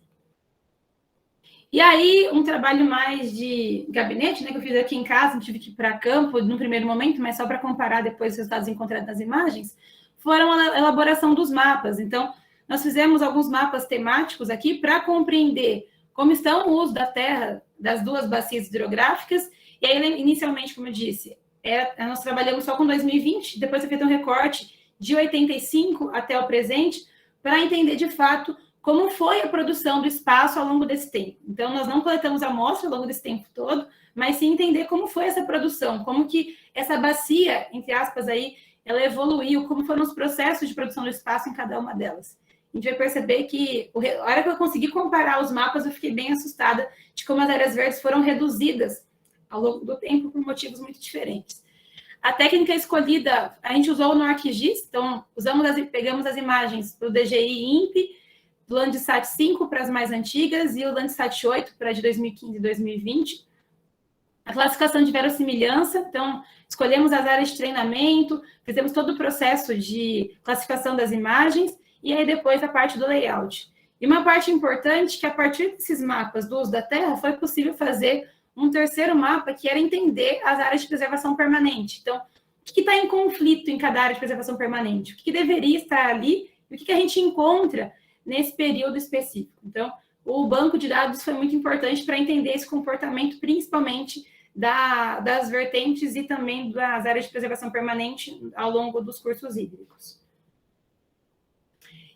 E aí, um trabalho mais de gabinete, né, que eu fiz aqui em casa, não tive que ir para campo no primeiro momento, mas só para comparar depois os resultados encontrados nas imagens, foram a elaboração dos mapas. Então, nós fizemos alguns mapas temáticos aqui para compreender como estão o uso da terra das duas bacias hidrográficas. E aí, inicialmente, como eu disse, nós trabalhamos só com 2020, depois foi feito um recorte de 85 até o presente, para entender, de fato, como foi a produção do espaço ao longo desse tempo. Então, nós não coletamos amostra ao longo desse tempo todo, mas sim entender como foi essa produção, como que essa bacia, entre aspas, aí, ela evoluiu, como foram os processos de produção do espaço em cada uma delas. A gente vai perceber que, a hora que eu consegui comparar os mapas, eu fiquei bem assustada de como as áreas verdes foram reduzidas ao longo do tempo por motivos muito diferentes. A técnica escolhida, a gente usou no ArcGIS, então pegamos as imagens do DGI INPE, do Landsat 5 para as mais antigas e o Landsat 8 para de 2015 e 2020. A classificação de verossimilhança, então, escolhemos as áreas de treinamento, fizemos todo o processo de classificação das imagens, e aí depois a parte do layout. E uma parte importante, que a partir desses mapas do uso da Terra, foi possível fazer um terceiro mapa, que era entender as áreas de preservação permanente. Então, o que está em conflito em cada área de preservação permanente? O que deveria estar ali? E o que a gente encontra nesse período específico? Então, o banco de dados foi muito importante para entender esse comportamento, principalmente das vertentes e também das áreas de preservação permanente ao longo dos cursos hídricos.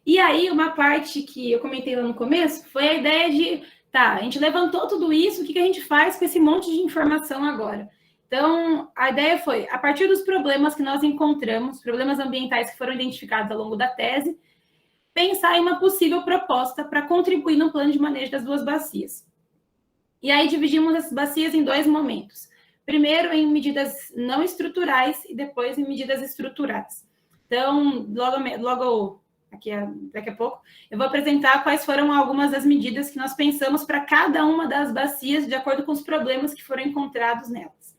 E aí, uma parte que eu comentei lá no começo foi a ideia de, a gente levantou tudo isso, o que a gente faz com esse monte de informação agora? Então, a ideia foi, a partir dos problemas que nós encontramos, problemas ambientais que foram identificados ao longo da tese, pensar em uma possível proposta para contribuir no plano de manejo das duas bacias. E aí dividimos essas bacias em dois momentos. Primeiro em medidas não estruturais e depois em medidas estruturais. Então, logo daqui a pouco, eu vou apresentar quais foram algumas das medidas que nós pensamos para cada uma das bacias, de acordo com os problemas que foram encontrados nelas.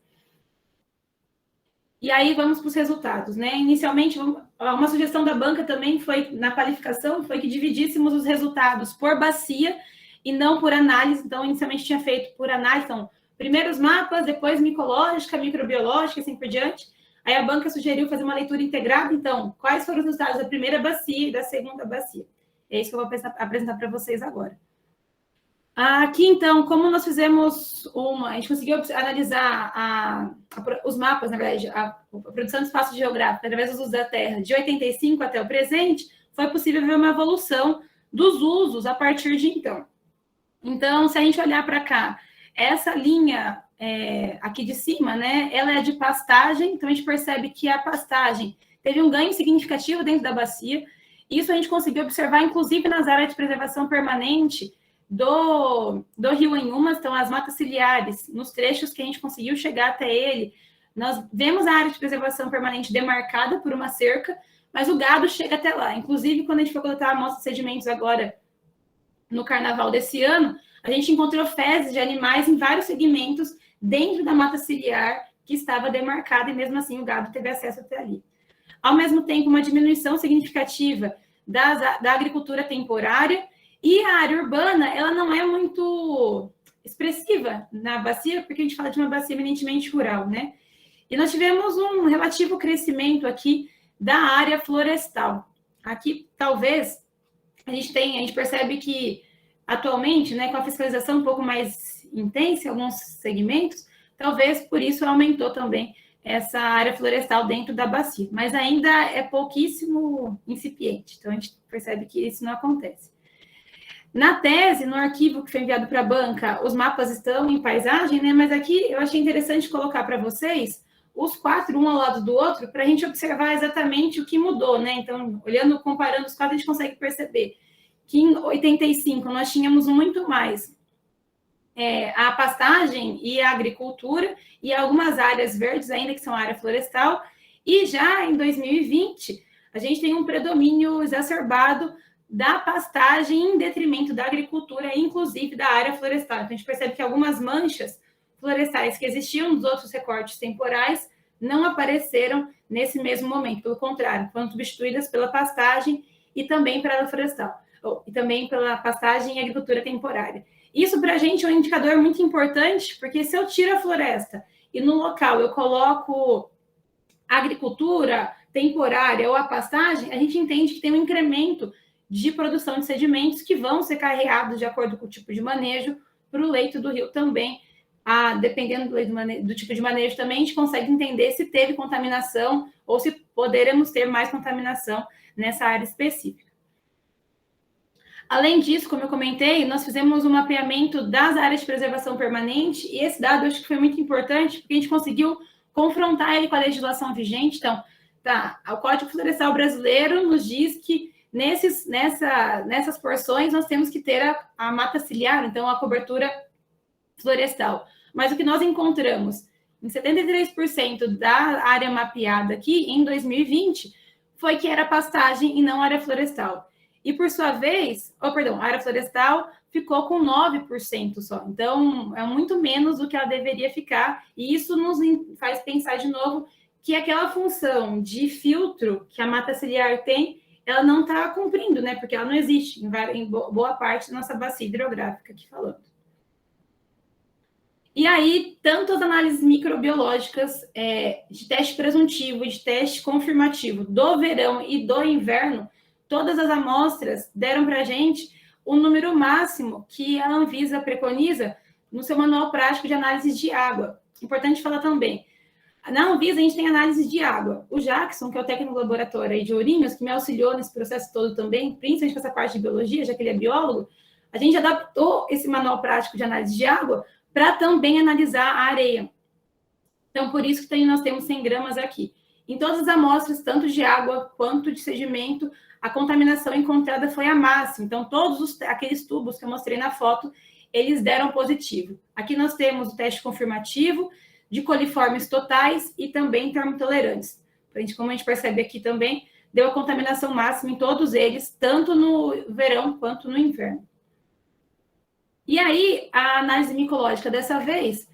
E aí vamos para os resultados, né? Inicialmente, uma sugestão da banca também foi, na qualificação, foi que dividíssemos os resultados por bacia e não por análise. Então, inicialmente tinha feito por análise, então, primeiro os mapas, depois micológica, microbiológica, assim por diante. Aí a banca sugeriu fazer uma leitura integrada, então, quais foram os resultados da primeira bacia e da segunda bacia? É isso que eu vou apresentar para vocês agora. Aqui, então, como nós fizemos a gente conseguiu analisar os mapas, na verdade, a produção de espaço geográfico através dos usos da Terra de 85 até o presente, foi possível ver uma evolução dos usos a partir de então. Então, se a gente olhar para cá, essa linha aqui de cima, né, ela é de pastagem, então a gente percebe que a pastagem teve um ganho significativo dentro da bacia. Isso a gente conseguiu observar, inclusive, nas áreas de preservação permanente do rio Inhumas, então as matas ciliares, nos trechos que a gente conseguiu chegar até ele, nós vemos a área de preservação permanente demarcada por uma cerca, mas o gado chega até lá. Inclusive, quando a gente foi coletar a amostra de sedimentos agora no carnaval desse ano, a gente encontrou fezes de animais em vários segmentos dentro da mata ciliar que estava demarcada, e mesmo assim o gado teve acesso até ali. Ao mesmo tempo, uma diminuição significativa da agricultura temporária, e a área urbana, ela não é muito expressiva na bacia, porque a gente fala de uma bacia eminentemente rural, né? E nós tivemos um relativo crescimento aqui da área florestal. Aqui, talvez, a gente percebe que, atualmente, né, com a fiscalização um pouco mais intensa em alguns segmentos, talvez por isso aumentou também essa área florestal dentro da bacia. Mas ainda é pouquíssimo incipiente, então a gente percebe que isso não acontece. Na tese, no arquivo que foi enviado para a banca, os mapas estão em paisagem, né? Mas aqui eu achei interessante colocar para vocês os 4, um ao lado do outro, para a gente observar exatamente o que mudou, né? Então, olhando, comparando os 4, a gente consegue perceber que em 85 nós tínhamos muito mais a pastagem e a agricultura, e algumas áreas verdes ainda, que são a área florestal, e já em 2020 a gente tem um predomínio exacerbado da pastagem em detrimento da agricultura, inclusive da área florestal. Então, a gente percebe que algumas manchas florestais que existiam nos outros recortes temporais não apareceram nesse mesmo momento. Pelo contrário, foram substituídas pela pastagem e também pela florestal, e também pela pastagem e agricultura temporária. Isso, para a gente, é um indicador muito importante, porque se eu tiro a floresta e no local eu coloco a agricultura temporária ou a pastagem, a gente entende que tem um incremento de produção de sedimentos que vão ser carreados de acordo com o tipo de manejo para o leito do rio também. Dependendo do tipo de manejo também, a gente consegue entender se teve contaminação ou se poderemos ter mais contaminação nessa área específica. Além disso, como eu comentei, nós fizemos um mapeamento das áreas de preservação permanente, e esse dado eu acho que foi muito importante, porque a gente conseguiu confrontar ele com a legislação vigente. Então, o Código Florestal Brasileiro nos diz que nessas porções nós temos que ter a mata ciliar, então a cobertura florestal. Mas o que nós encontramos em 73% da área mapeada aqui em 2020 foi que era pastagem e não área florestal. E por sua vez, a área florestal ficou com 9% só. Então, é muito menos do que ela deveria ficar. E isso nos faz pensar de novo que aquela função de filtro que a mata ciliar tem, ela não está cumprindo, né? Porque ela não existe em boa parte da nossa bacia hidrográfica aqui falando. E aí, tanto as análises microbiológicas de teste presuntivo e de teste confirmativo do verão e do inverno, todas as amostras deram para a gente o número máximo que a Anvisa preconiza no seu manual prático de análise de água. Importante falar também, na Anvisa a gente tem análise de água. O Jackson, que é o técnico do laboratório aí de Ourinhos, que me auxiliou nesse processo todo também, principalmente com essa parte de biologia, já que ele é biólogo, a gente adaptou esse manual prático de análise de água para também analisar a areia. Então, por isso que nós temos 100 gramas aqui. Em todas as amostras, tanto de água quanto de sedimento, a contaminação encontrada foi a máxima. Então, todos aqueles tubos que eu mostrei na foto, eles deram positivo. Aqui nós temos o teste confirmativo de coliformes totais e também termotolerantes. Como a gente percebe aqui também, deu a contaminação máxima em todos eles, tanto no verão quanto no inverno. E aí, a análise micológica dessa vez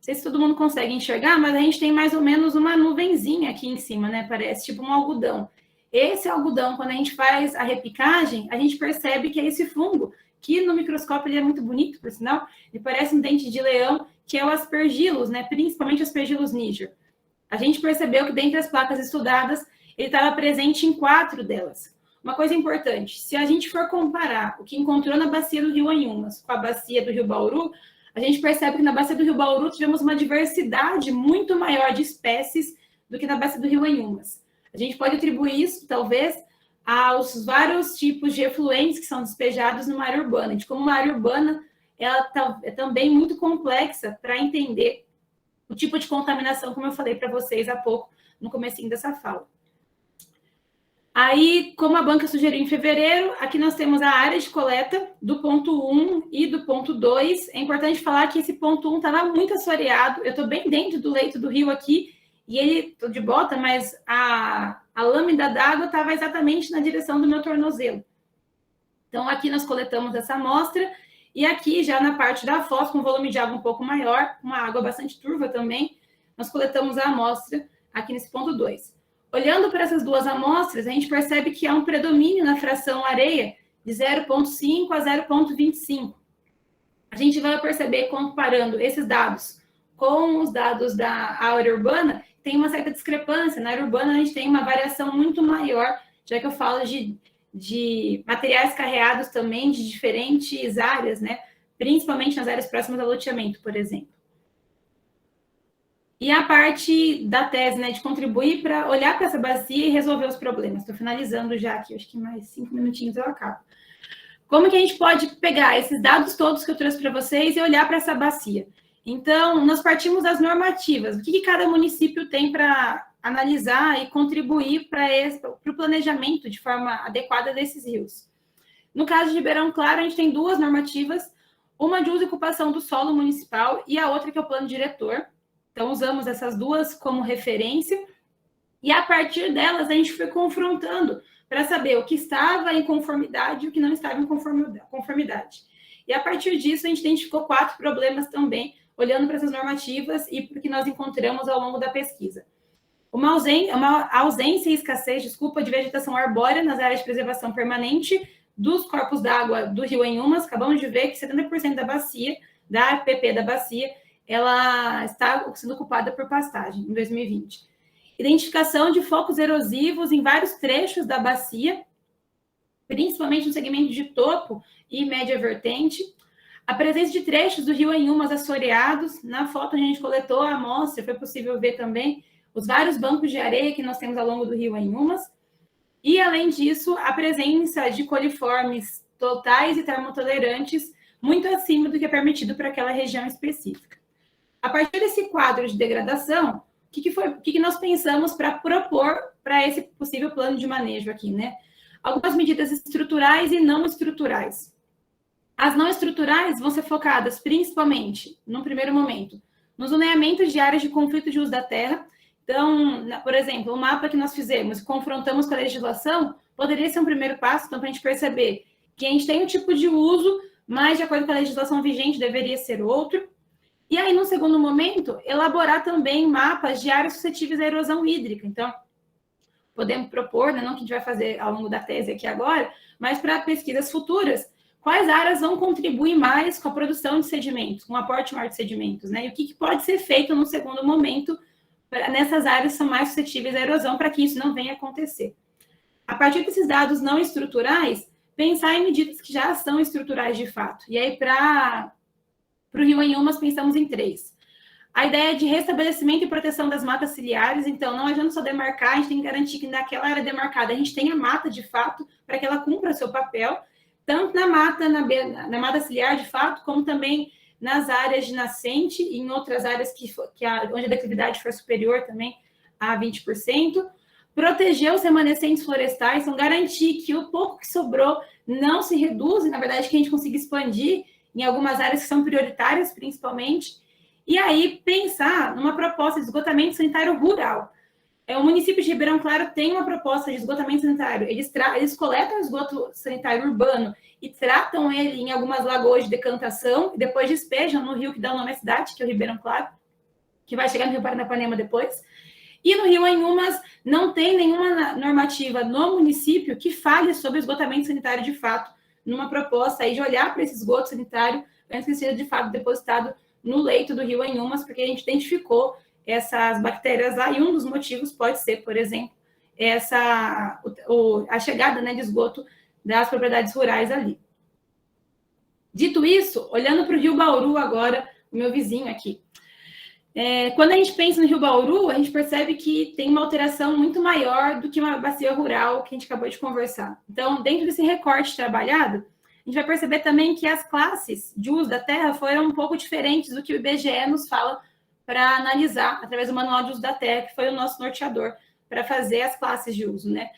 sei se todo mundo consegue enxergar, mas a gente tem mais ou menos uma nuvenzinha aqui em cima, né? Parece tipo um algodão. Esse algodão, quando a gente faz a repicagem, a gente percebe que é esse fungo, que no microscópio ele é muito bonito, por sinal, ele parece um dente de leão, que é o Aspergillus, né? Principalmente Aspergillus niger. A gente percebeu que dentre as placas estudadas, ele estava presente em 4 delas. Uma coisa importante, se a gente for comparar o que encontrou na bacia do Rio Anhumas com a bacia do Rio Bauru, a gente percebe que na bacia do Rio Bauru tivemos uma diversidade muito maior de espécies do que na bacia do Rio Anhumas. A gente pode atribuir isso, talvez, aos vários tipos de efluentes que são despejados numa área urbana, de como uma área urbana ela é também muito complexa para entender o tipo de contaminação, como eu falei para vocês há pouco, no comecinho dessa fala. Aí, como a banca sugeriu em fevereiro, aqui nós temos a área de coleta do ponto 1 e do ponto 2. É importante falar que esse ponto 1 estava muito assoreado. Eu estou bem dentro do leito do rio aqui, e ele, estou de bota, mas a lâmina d'água estava exatamente na direção do meu tornozelo. Então, aqui nós coletamos essa amostra, e aqui, já na parte da foz, com volume de água um pouco maior, uma água bastante turva também, nós coletamos a amostra aqui nesse ponto 2. Olhando para essas duas amostras, a gente percebe que há um predomínio na fração areia de 0,5 a 0,25. A gente vai perceber, comparando esses dados com os dados da área urbana, tem uma certa discrepância. Na área urbana, a gente tem uma variação muito maior, já que eu falo de materiais carreados também de diferentes áreas, né? Principalmente nas áreas próximas ao loteamento, por exemplo. E a parte da tese, né, de contribuir para olhar para essa bacia e resolver os problemas. Estou finalizando já aqui, acho que mais 5 minutinhos eu acabo. Como que a gente pode pegar esses dados todos que eu trouxe para vocês e olhar para essa bacia? Então, nós partimos das normativas. O que cada município tem para analisar e contribuir para o planejamento de forma adequada desses rios? No caso de Ribeirão Claro, a gente tem 2 normativas, uma de uso e ocupação do solo municipal e a outra que é o plano diretor. Então, usamos essas 2 como referência, e a partir delas a gente foi confrontando para saber o que estava em conformidade e o que não estava em conformidade. E a partir disso a gente identificou 4 problemas também, olhando para essas normativas e para o que nós encontramos ao longo da pesquisa. Uma ausência e escassez, de vegetação arbórea nas áreas de preservação permanente dos corpos d'água do Rio Anhumas. Acabamos de ver que 70% da bacia, da APP da bacia, ela está sendo ocupada por pastagem em 2020. Identificação de focos erosivos em vários trechos da bacia, principalmente no segmento de topo e média vertente. A presença de trechos do Rio Anhumas assoreados. Na foto a gente coletou a amostra, foi possível ver também os vários bancos de areia que nós temos ao longo do Rio Anhumas. E, além disso, a presença de coliformes totais e termotolerantes muito acima do que é permitido para aquela região específica. A partir desse quadro de degradação, o que nós pensamos para propor para esse possível plano de manejo aqui, né? Algumas medidas estruturais e não estruturais. As não estruturais vão ser focadas principalmente, num primeiro momento, no zoneamento de áreas de conflito de uso da terra. Então, por exemplo, o mapa que nós fizemos e confrontamos com a legislação poderia ser um primeiro passo, então, para a gente perceber que a gente tem um tipo de uso, mas, de acordo com a legislação vigente, deveria ser outro. E aí, no segundo momento, elaborar também mapas de áreas suscetíveis à erosão hídrica. Então, podemos propor, né, não que a gente vai fazer ao longo da tese aqui agora, mas para pesquisas futuras, quais áreas vão contribuir mais com a produção de sedimentos, com o aporte maior de sedimentos, né? E o que pode ser feito no segundo momento nessas áreas que são mais suscetíveis à erosão para que isso não venha a acontecer. A partir desses dados não estruturais, pensar em medidas que já são estruturais de fato. E aí, para o Rio Anhumas, pensamos em 3. A ideia de restabelecimento e proteção das matas ciliares. Então, não adianta só demarcar, a gente tem que garantir que naquela área demarcada a gente tenha mata de fato, para que ela cumpra seu papel, tanto na mata ciliar de fato, como também nas áreas de nascente e em outras áreas onde a declividade for superior também a 20%. Proteger os remanescentes florestais, então garantir que o pouco que sobrou não se reduza, na verdade, que a gente consiga expandir em algumas áreas que são prioritárias, principalmente. E aí, pensar numa proposta de esgotamento sanitário rural. O município de Ribeirão Claro tem uma proposta de esgotamento sanitário. Eles coletam o esgoto sanitário urbano e tratam ele em algumas lagoas de decantação e depois despejam no rio que dá o nome à cidade, que é o Ribeirão Claro. que vai chegar no Rio Paranapanema depois. E no Rio Anhumas não tem nenhuma normativa no município que fale sobre esgotamento sanitário de fato, numa proposta aí de olhar para esse esgoto sanitário antes que seja de fato depositado no leito do Rio Anhumas, porque a gente identificou essas bactérias lá, e um dos motivos pode ser, por exemplo, a chegada, né, de esgoto das propriedades rurais ali. Dito isso, olhando para o Rio Bauru agora, o meu vizinho aqui, quando a gente pensa no Rio Bauru, a gente percebe que tem uma alteração muito maior do que uma bacia rural que a gente acabou de conversar. Então, dentro desse recorte trabalhado, a gente vai perceber também que as classes de uso da terra foram um pouco diferentes do que o IBGE nos fala para analisar através do Manual de Uso da Terra, que foi o nosso norteador para fazer as classes de uso, né?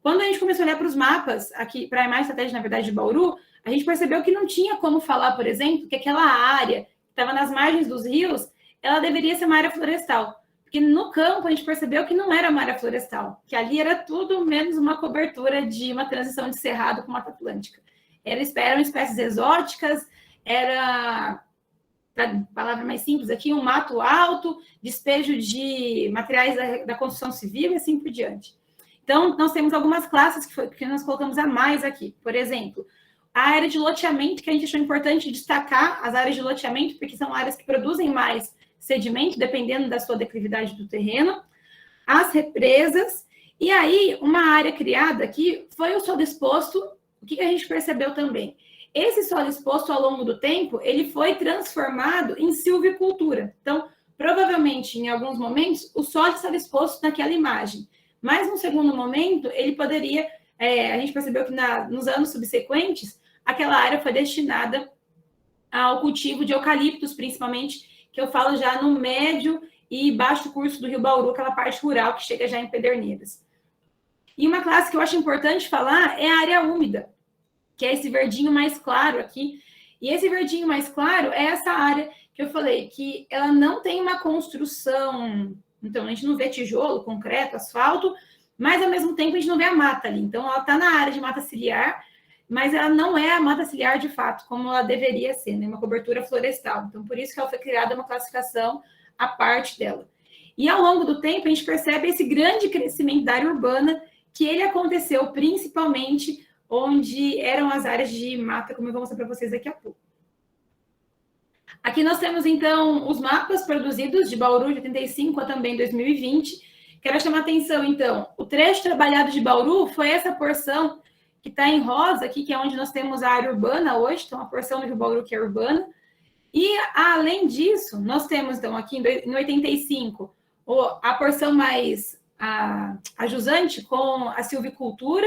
Quando a gente começou a olhar para os mapas, aqui para a imagem estratégica, na verdade, de Bauru, a gente percebeu que não tinha como falar, por exemplo, que aquela área que estava nas margens dos rios, ela deveria ser uma área florestal. Porque no campo a gente percebeu que não era uma área florestal, que ali era tudo menos uma cobertura de uma transição de cerrado com Mata Atlântica. Eram espécies exóticas, era, para palavra mais simples aqui, um mato alto, despejo de materiais da construção civil e assim por diante. Então, nós temos algumas classes que nós colocamos a mais aqui. Por exemplo, a área de loteamento, que a gente achou importante destacar as áreas de loteamento, porque são áreas que produzem mais sedimento, dependendo da sua declividade do terreno, as represas, e aí uma área criada aqui foi o solo exposto. O que a gente percebeu também? Esse solo exposto ao longo do tempo, ele foi transformado em silvicultura. Então, provavelmente, em alguns momentos, o solo estava exposto naquela imagem, mas no segundo momento, ele poderia, a gente percebeu que nos anos subsequentes, aquela área foi destinada ao cultivo de eucaliptos, principalmente, que eu falo já no médio e baixo curso do Rio Bauru, aquela parte rural que chega já em Pederneiras. E uma classe que eu acho importante falar é a área úmida, que é esse verdinho mais claro aqui. E esse verdinho mais claro é essa área que eu falei, que ela não tem uma construção. Então, a gente não vê tijolo, concreto, asfalto, mas, ao mesmo tempo, a gente não vê a mata ali. Então, ela está na área de mata ciliar, mas ela não é a mata ciliar de fato, como ela deveria ser, né? Uma cobertura florestal. Então, por isso que ela foi criada uma classificação à parte dela. E, ao longo do tempo, a gente percebe esse grande crescimento da área urbana, que ele aconteceu principalmente onde eram as áreas de mata, como eu vou mostrar para vocês daqui a pouco. Aqui nós temos, então, os mapas produzidos de Bauru de 85 a também 2020. Quero chamar a atenção, então, o trecho trabalhado de Bauru foi essa porção que está em rosa aqui, que é onde nós temos a área urbana hoje, então a porção do Bauru que é urbana. E, além disso, nós temos, então, aqui em 85, a porção mais ajusante com a silvicultura,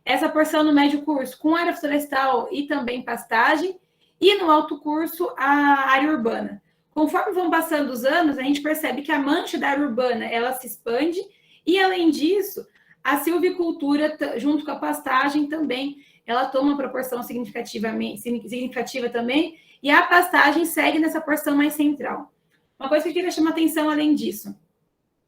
essa porção no médio curso com área florestal e também pastagem, e no alto curso a área urbana. Conforme vão passando os anos, a gente percebe que a mancha da área urbana ela se expande, e além disso, a silvicultura, junto com a pastagem, também ela toma uma proporção significativa também, e a pastagem segue nessa porção mais central. Uma coisa que eu queria chamar atenção além disso,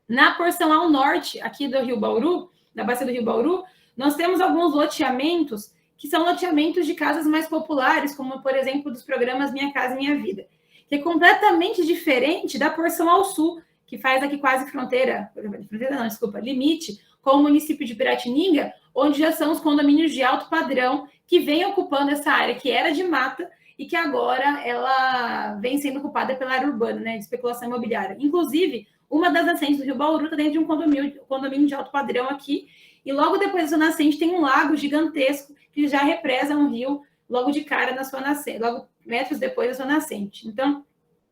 na porção ao norte, aqui do Rio Bauru, da bacia do Rio Bauru, nós temos alguns loteamentos que são loteamentos de casas mais populares, como, por exemplo, dos programas Minha Casa Minha Vida, que é completamente diferente da porção ao sul, que faz aqui quase limite com o município de Piratininga, onde já são os condomínios de alto padrão que vêm ocupando essa área que era de mata e que agora ela vem sendo ocupada pela área urbana, né, de especulação imobiliária. Inclusive, uma das nascentes do Rio Bauru está dentro de um condomínio de alto padrão aqui, e logo depois da sua nascente tem um lago gigantesco que já represa um rio logo de cara na sua nascente, logo metros depois da sua nascente. Então,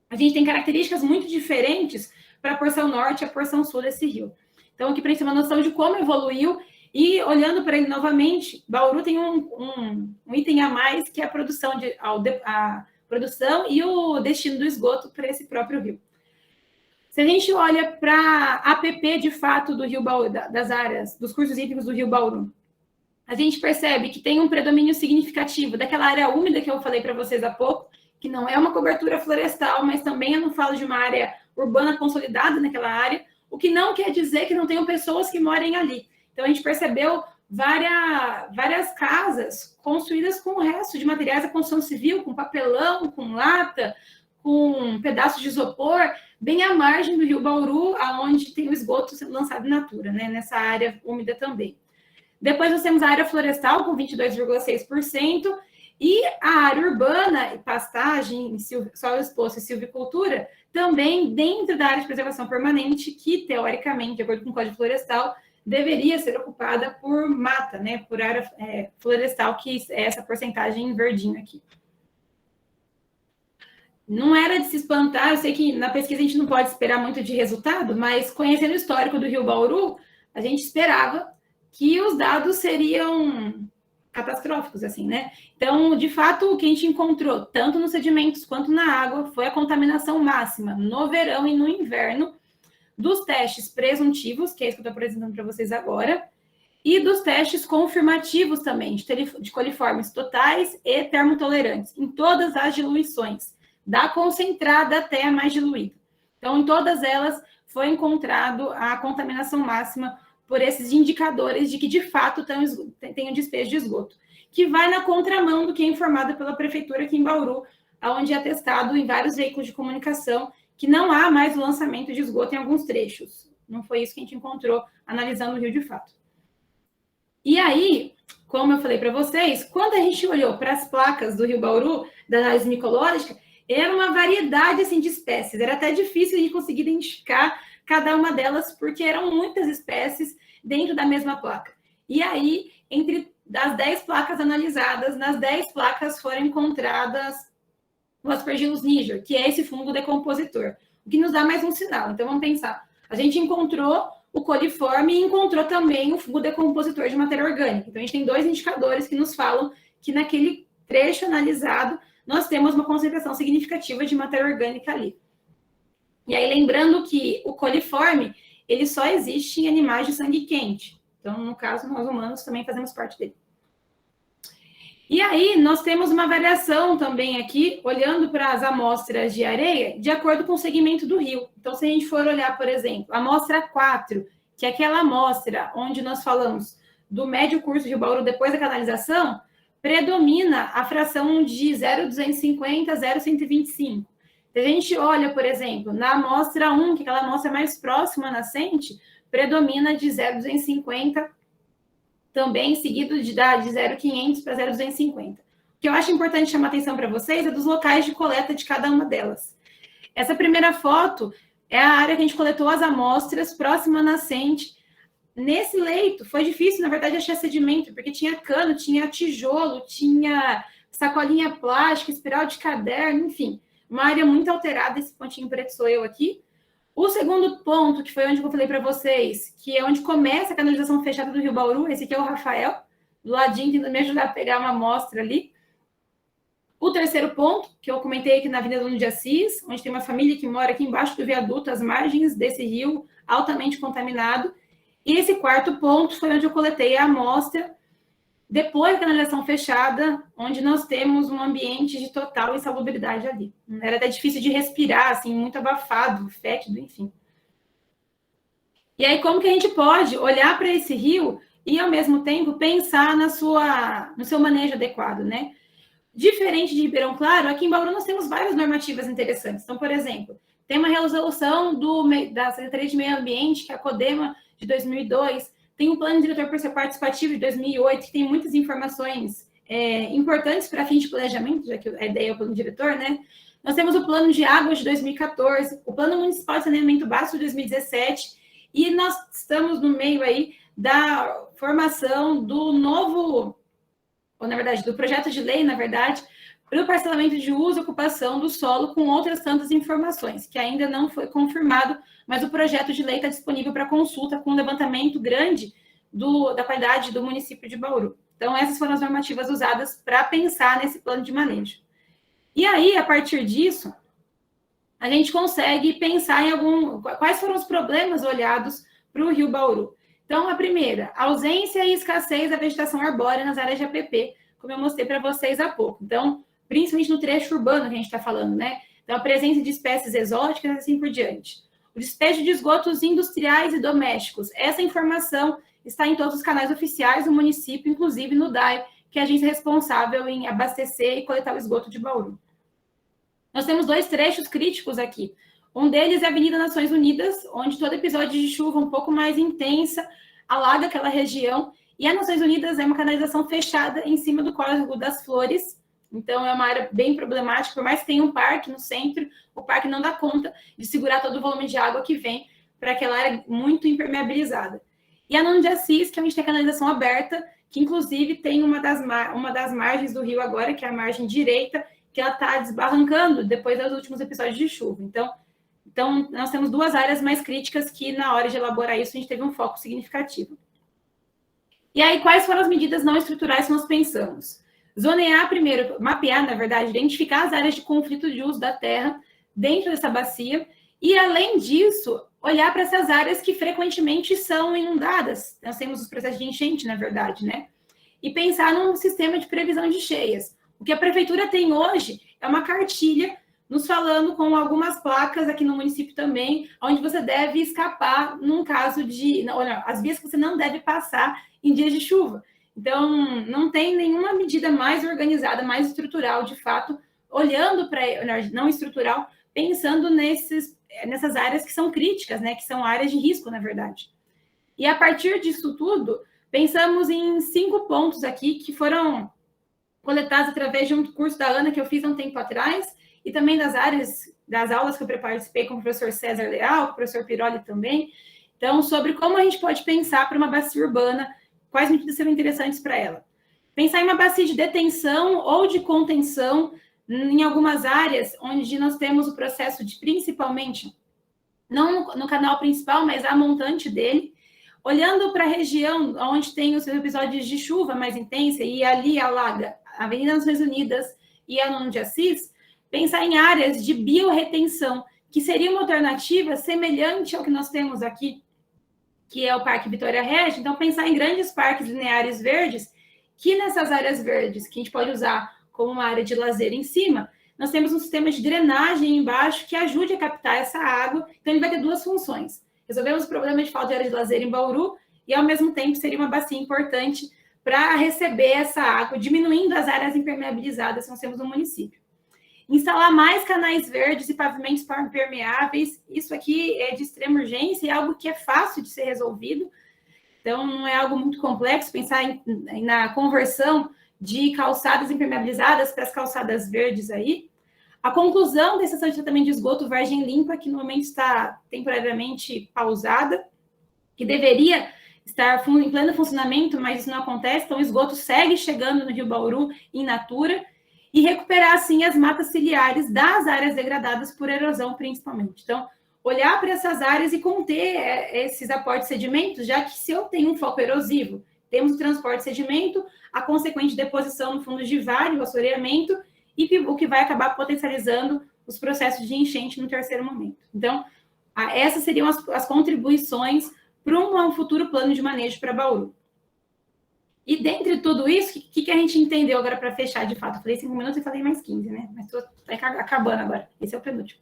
a gente tem características muito diferentes para a porção norte e a porção sul desse rio. Então, aqui para a gente ter uma noção de como evoluiu, e olhando para ele novamente, Bauru tem um item a mais, que é a produção e o destino do esgoto para esse próprio rio. Se a gente olha para a APP, de fato, do Rio Bauru, das áreas, dos cursos hídricos do Rio Bauru, a gente percebe que tem um predomínio significativo daquela área úmida que eu falei para vocês há pouco, que não é uma cobertura florestal, mas também eu não falo de uma área urbana consolidada naquela área, o que não quer dizer que não tenham pessoas que morem ali. Então, a gente percebeu várias casas construídas com o resto de materiais da construção civil, com papelão, com lata, com pedaços de isopor bem à margem do rio Bauru, aonde tem o esgoto sendo lançado in natura, né? Nessa área úmida também. Depois nós temos a área florestal com 22,6%, e a área urbana, pastagem, solo exposto e silvicultura, também dentro da área de preservação permanente, que, teoricamente, de acordo com o Código Florestal, deveria ser ocupada por mata, né, por área florestal, que é essa porcentagem em verdinho aqui. Não era de se espantar, eu sei que na pesquisa a gente não pode esperar muito de resultado, mas conhecendo o histórico do rio Bauru, a gente esperava que os dados seriam catastróficos, assim, né? Então, de fato, o que a gente encontrou, tanto nos sedimentos quanto na água, foi a contaminação máxima no verão e no inverno dos testes presuntivos, que é isso que eu estou apresentando para vocês agora, e dos testes confirmativos também, de coliformes totais e termotolerantes, em todas as diluições, da concentrada até a mais diluída. Então, em todas elas, foi encontrado a contaminação máxima por esses indicadores de que, de fato, tem um despejo de esgoto, que vai na contramão do que é informado pela prefeitura aqui em Bauru, onde é atestado em vários veículos de comunicação que não há mais o lançamento de esgoto em alguns trechos. Não foi isso que a gente encontrou analisando o rio de fato. E aí, como eu falei para vocês, quando a gente olhou para as placas do rio Bauru, da análise micológica, era uma variedade assim, de espécies. Era até difícil de conseguir identificar cada uma delas, porque eram muitas espécies dentro da mesma placa. E aí, entre as 10 placas analisadas, nas 10 placas foram encontradas o Aspergillus niger, que é esse fungo decompositor, o que nos dá mais um sinal. Então, vamos pensar. A gente encontrou o coliforme e encontrou também o fungo decompositor de matéria orgânica. Então, a gente tem 2 indicadores que nos falam que naquele trecho analisado, nós temos uma concentração significativa de matéria orgânica ali. E aí, lembrando que o coliforme, ele só existe em animais de sangue quente. Então, no caso, nós humanos também fazemos parte dele. E aí, nós temos uma variação também aqui, olhando para as amostras de areia, de acordo com o segmento do rio. Então, se a gente for olhar, por exemplo, a amostra 4, que é aquela amostra onde nós falamos do médio curso de Rio Bauru depois da canalização, predomina a fração de 0,250 a 0,125. Se a gente olha, por exemplo, na amostra 1, que é aquela amostra mais próxima à nascente, predomina de 0,250, também seguido de 0,500 para 0,250. O que eu acho importante chamar atenção para vocês é dos locais de coleta de cada uma delas. Essa primeira foto é a área que a gente coletou as amostras próxima à nascente. Nesse leito, foi difícil, na verdade, achar sedimento, porque tinha cano, tinha tijolo, tinha sacolinha plástica, espiral de caderno, enfim, uma área muito alterada. Esse pontinho preto sou eu aqui. O segundo ponto, que foi onde eu falei para vocês, que é onde começa a canalização fechada do rio Bauru, esse aqui é o Rafael, do ladinho, tentando me ajudar a pegar uma amostra ali. O terceiro ponto, que eu comentei aqui na Avenida Dono de Assis, onde tem uma família que mora aqui embaixo do viaduto, às margens desse rio altamente contaminado. E esse quarto ponto foi onde eu coletei a amostra depois da canalização fechada, onde nós temos um ambiente de total insalubridade ali. Era até difícil de respirar, assim, muito abafado, fétido, enfim. E aí, como que a gente pode olhar para esse rio e, ao mesmo tempo, pensar no seu manejo adequado, né? Diferente de Ribeirão Claro, aqui em Bauru nós temos várias normativas interessantes. Então, por exemplo, tem uma resolução da Secretaria de Meio Ambiente, que é a CODEMA, de 2002, tem um plano diretor participativo de 2008, que tem muitas informações importantes para fins de planejamento, já que a ideia é o plano diretor, né? Nós temos o plano de águas de 2014, o plano municipal de saneamento básico de 2017, e nós estamos no meio aí da formação do novo, ou na verdade, do projeto de lei, na verdade, para o parcelamento de uso e ocupação do solo com outras tantas informações, que ainda não foi confirmado, mas o projeto de lei está disponível para consulta com um levantamento grande da qualidade do município de Bauru. Então, essas foram as normativas usadas para pensar nesse plano de manejo. E aí, a partir disso, a gente consegue pensar em quais foram os problemas olhados para o rio Bauru. Então, a primeira, ausência e escassez da vegetação arbórea nas áreas de APP, como eu mostrei para vocês há pouco. Então, principalmente no trecho urbano que a gente está falando, né? Então, a presença de espécies exóticas e assim por diante. O despejo de esgotos industriais e domésticos. Essa informação está em todos os canais oficiais do município, inclusive no DAE, que é a agência responsável em abastecer e coletar o esgoto de Bauru. Nós temos 2 trechos críticos aqui. Um deles é a Avenida Nações Unidas, onde todo episódio de chuva um pouco mais intensa alaga aquela região. E a Nações Unidas é uma canalização fechada em cima do Córrego das Flores. Então, é uma área bem problemática. Por mais que tenha um parque no centro, o parque não dá conta de segurar todo o volume de água que vem para aquela área muito impermeabilizada. E a Nuno de Assis, que a gente tem canalização aberta, que inclusive tem uma das margens do rio agora, que é a margem direita, que ela está desbarrancando depois dos últimos episódios de chuva. Então, nós temos 2 áreas mais críticas que, na hora de elaborar isso, a gente teve um foco significativo. E aí, quais foram as medidas não estruturais que nós pensamos? Zonear primeiro, mapear, na verdade, identificar as áreas de conflito de uso da terra dentro dessa bacia e, além disso, olhar para essas áreas que frequentemente são inundadas. Nós temos os processos de enchente, na verdade, né? E pensar num sistema de previsão de cheias. O que a prefeitura tem hoje é uma cartilha nos falando com algumas placas aqui no município também, onde você deve escapar num caso de... as vias que você não deve passar em dias de chuva. Então, não tem nenhuma medida mais organizada, mais estrutural, de fato, olhando para... não estrutural, pensando nessas áreas que são críticas, né? Que são áreas de risco, na verdade. E a partir disso tudo, pensamos em 5 pontos aqui que foram coletados através de um curso da Ana que eu fiz há um tempo atrás, e também das aulas que eu participei com o professor César Leal, com o professor Piroli também. Então, sobre como a gente pode pensar para uma bacia urbana, quais medidas seriam interessantes para ela. Pensar em uma bacia de detenção ou de contenção em algumas áreas onde nós temos o processo de, principalmente, não no canal principal, mas a montante dele, olhando para a região onde tem os episódios de chuva mais intensa e ali alaga a Avenida Nações Unidas e a Nuno de Assis, pensar em áreas de biorretenção, que seria uma alternativa semelhante ao que nós temos aqui, que é o Parque Vitória Regia. Então, pensar em grandes parques lineares verdes, que nessas áreas verdes, que a gente pode usar como uma área de lazer em cima, nós temos um sistema de drenagem embaixo que ajude a captar essa água. Então, ele vai ter 2 funções. Resolvemos o problema de falta de área de lazer em Bauru e, ao mesmo tempo, seria uma bacia importante para receber essa água, diminuindo as áreas impermeabilizadas que nós temos no município. Instalar mais canais verdes e pavimentos permeáveis, isso aqui é de extrema urgência e é algo que é fácil de ser resolvido. Então, não é algo muito complexo pensar na conversão de calçadas impermeabilizadas para as calçadas verdes aí. A conclusão da estação de tratamento de esgoto Vargem Limpa, que no momento está temporariamente pausada, que deveria estar em pleno funcionamento, mas isso não acontece, então o esgoto segue chegando no Rio Bauru in natura, e recuperar, assim, as matas ciliares das áreas degradadas por erosão, principalmente. Então, olhar para essas áreas e conter esses aportes de sedimentos, já que se eu tenho um foco erosivo, temos o transporte de sedimento, a consequente deposição no fundo de vale, o assoreamento, e o que vai acabar potencializando os processos de enchente no terceiro momento. Então, essas seriam as contribuições para um futuro plano de manejo para Bauru. E dentre tudo isso, o que a gente entendeu agora para fechar de fato? Eu falei 5 minutos e falei mais 15, né? Mas estou acabando agora. Esse é o penúltimo.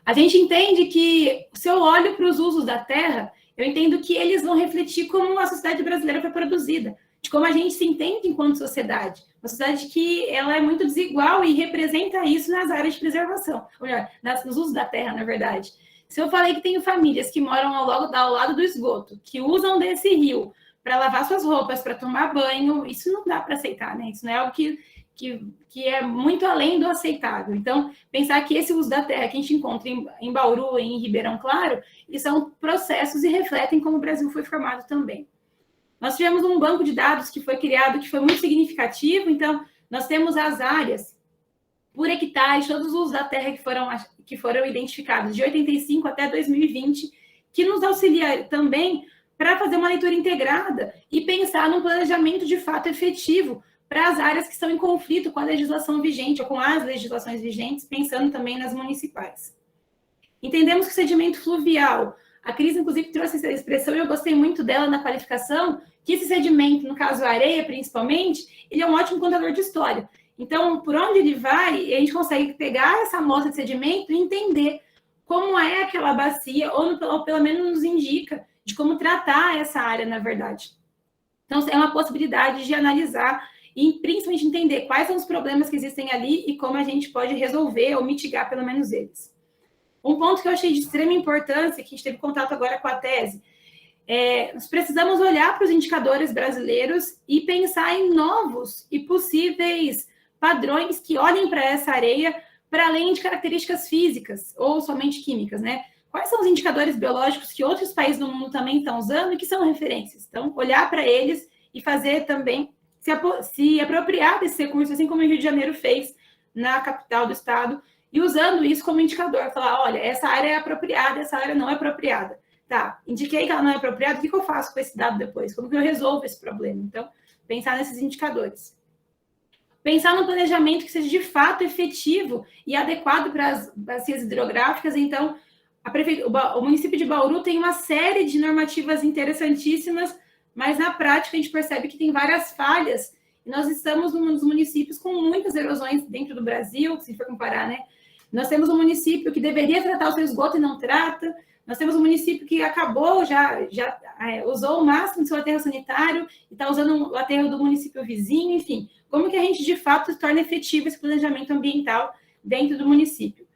A gente entende que, se eu olho para os usos da terra, eu entendo que eles vão refletir como a sociedade brasileira foi produzida, de como a gente se entende enquanto sociedade. Uma sociedade que ela é muito desigual e representa isso nas áreas de preservação, ou melhor, nos usos da terra, na verdade. Se eu falei que tenho famílias que moram ao lado do esgoto, que usam desse rio para lavar suas roupas, para tomar banho, isso não dá para aceitar, né? Isso não é algo que é muito além do aceitável. Então, pensar que esse uso da terra que a gente encontra em Bauru e em Ribeirão Claro, eles são processos e refletem como o Brasil foi formado também. Nós tivemos um banco de dados que foi criado, que foi muito significativo. Então, nós temos as áreas por hectare, todos os usos da terra que foram identificados de 85 até 2020, que nos auxilia também para fazer uma leitura integrada e pensar num planejamento de fato efetivo para as áreas que estão em conflito com a legislação vigente ou com as legislações vigentes, pensando também nas municipais. Entendemos que o sedimento fluvial, a Cris, inclusive, trouxe essa expressão e eu gostei muito dela na qualificação, que esse sedimento, no caso a areia principalmente, ele é um ótimo contador de história. Então, por onde ele vai, a gente consegue pegar essa amostra de sedimento e entender como é aquela bacia, ou pelo menos nos indica de como tratar essa área, na verdade. Então, é uma possibilidade de analisar e principalmente entender quais são os problemas que existem ali e como a gente pode resolver ou mitigar pelo menos eles. Um ponto que eu achei de extrema importância, que a gente teve contato agora com a tese, nós precisamos olhar para os indicadores brasileiros e pensar em novos e possíveis padrões que olhem para essa areia para além de características físicas ou somente químicas, né? Quais são os indicadores biológicos que outros países do mundo também estão usando e que são referências? Então, olhar para eles e fazer também, se apropriar desse recurso, assim como o Rio de Janeiro fez na capital do estado, e usando isso como indicador, falar, olha, essa área é apropriada, essa área não é apropriada. Tá, indiquei que ela não é apropriada, o que eu faço com esse dado depois? Como que eu resolvo esse problema? Então, pensar nesses indicadores. Pensar no planejamento que seja de fato efetivo e adequado para as bacias hidrográficas. Então, o município de Bauru tem uma série de normativas interessantíssimas, mas na prática a gente percebe que tem várias falhas. E nós estamos num dos municípios com muitas erosões dentro do Brasil, se for comparar, né? Nós temos um município que deveria tratar o seu esgoto e não trata. Nós temos um município que acabou, já usou o máximo do seu aterro sanitário e está usando o aterro do município vizinho, enfim. Como que a gente, de fato, torna efetivo esse planejamento ambiental dentro do município?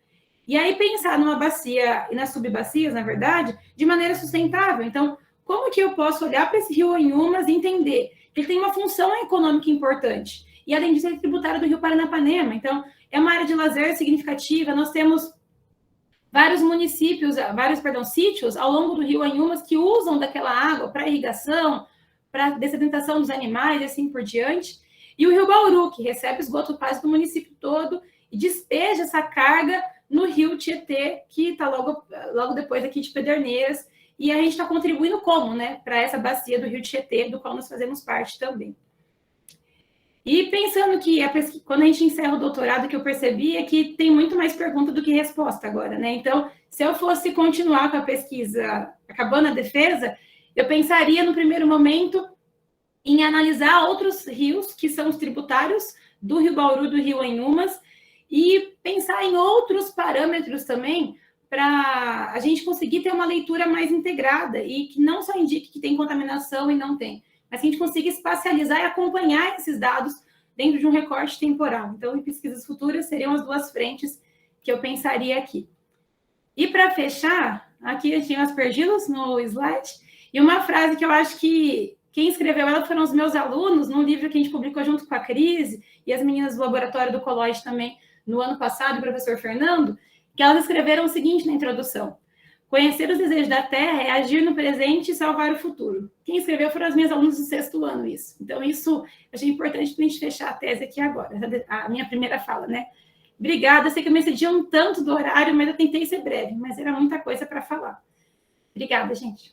E aí pensar numa bacia e nas subbacias, na verdade, de maneira sustentável. Então, como que eu posso olhar para esse rio Inhumas e entender que ele tem uma função econômica importante? E, além disso, ele é tributário do rio Paranapanema. Então, é uma área de lazer significativa. Nós temos vários sítios ao longo do rio Inhumas que usam daquela água para irrigação, para dessedentação dos animais e assim por diante. E o rio Bauru, que recebe esgoto quase do município todo e despeja essa carga no rio Tietê, que está logo depois aqui de Pederneiras. E a gente está contribuindo como, né, para essa bacia do rio Tietê, do qual nós fazemos parte também. E pensando que quando a gente encerra o doutorado, que eu percebi é que tem muito mais pergunta do que resposta agora, né? Então, se eu fosse continuar com a pesquisa acabando a defesa, eu pensaria no primeiro momento em analisar outros rios que são os tributários do rio Bauru e do rio Inhumas e pensar em outros parâmetros também para a gente conseguir ter uma leitura mais integrada e que não só indique que tem contaminação e não tem, mas que a gente consiga espacializar e acompanhar esses dados dentro de um recorte temporal. Então, em pesquisas futuras, seriam as duas frentes que eu pensaria aqui. E para fechar, aqui eu tinha aspergilos no slide, e uma frase que eu acho que quem escreveu ela foram os meus alunos, num livro que a gente publicou junto com a Cris, e as meninas do laboratório do Colóide também, no ano passado, o professor Fernando, que elas escreveram o seguinte na introdução: conhecer os desejos da Terra é agir no presente e salvar o futuro. Quem escreveu foram as minhas alunas do 6º ano, isso. Então, isso eu achei importante para a gente fechar a tese aqui agora, a minha primeira fala, né? Obrigada, sei que eu me excedi um tanto do horário, mas eu tentei ser breve, mas era muita coisa para falar. Obrigada, gente.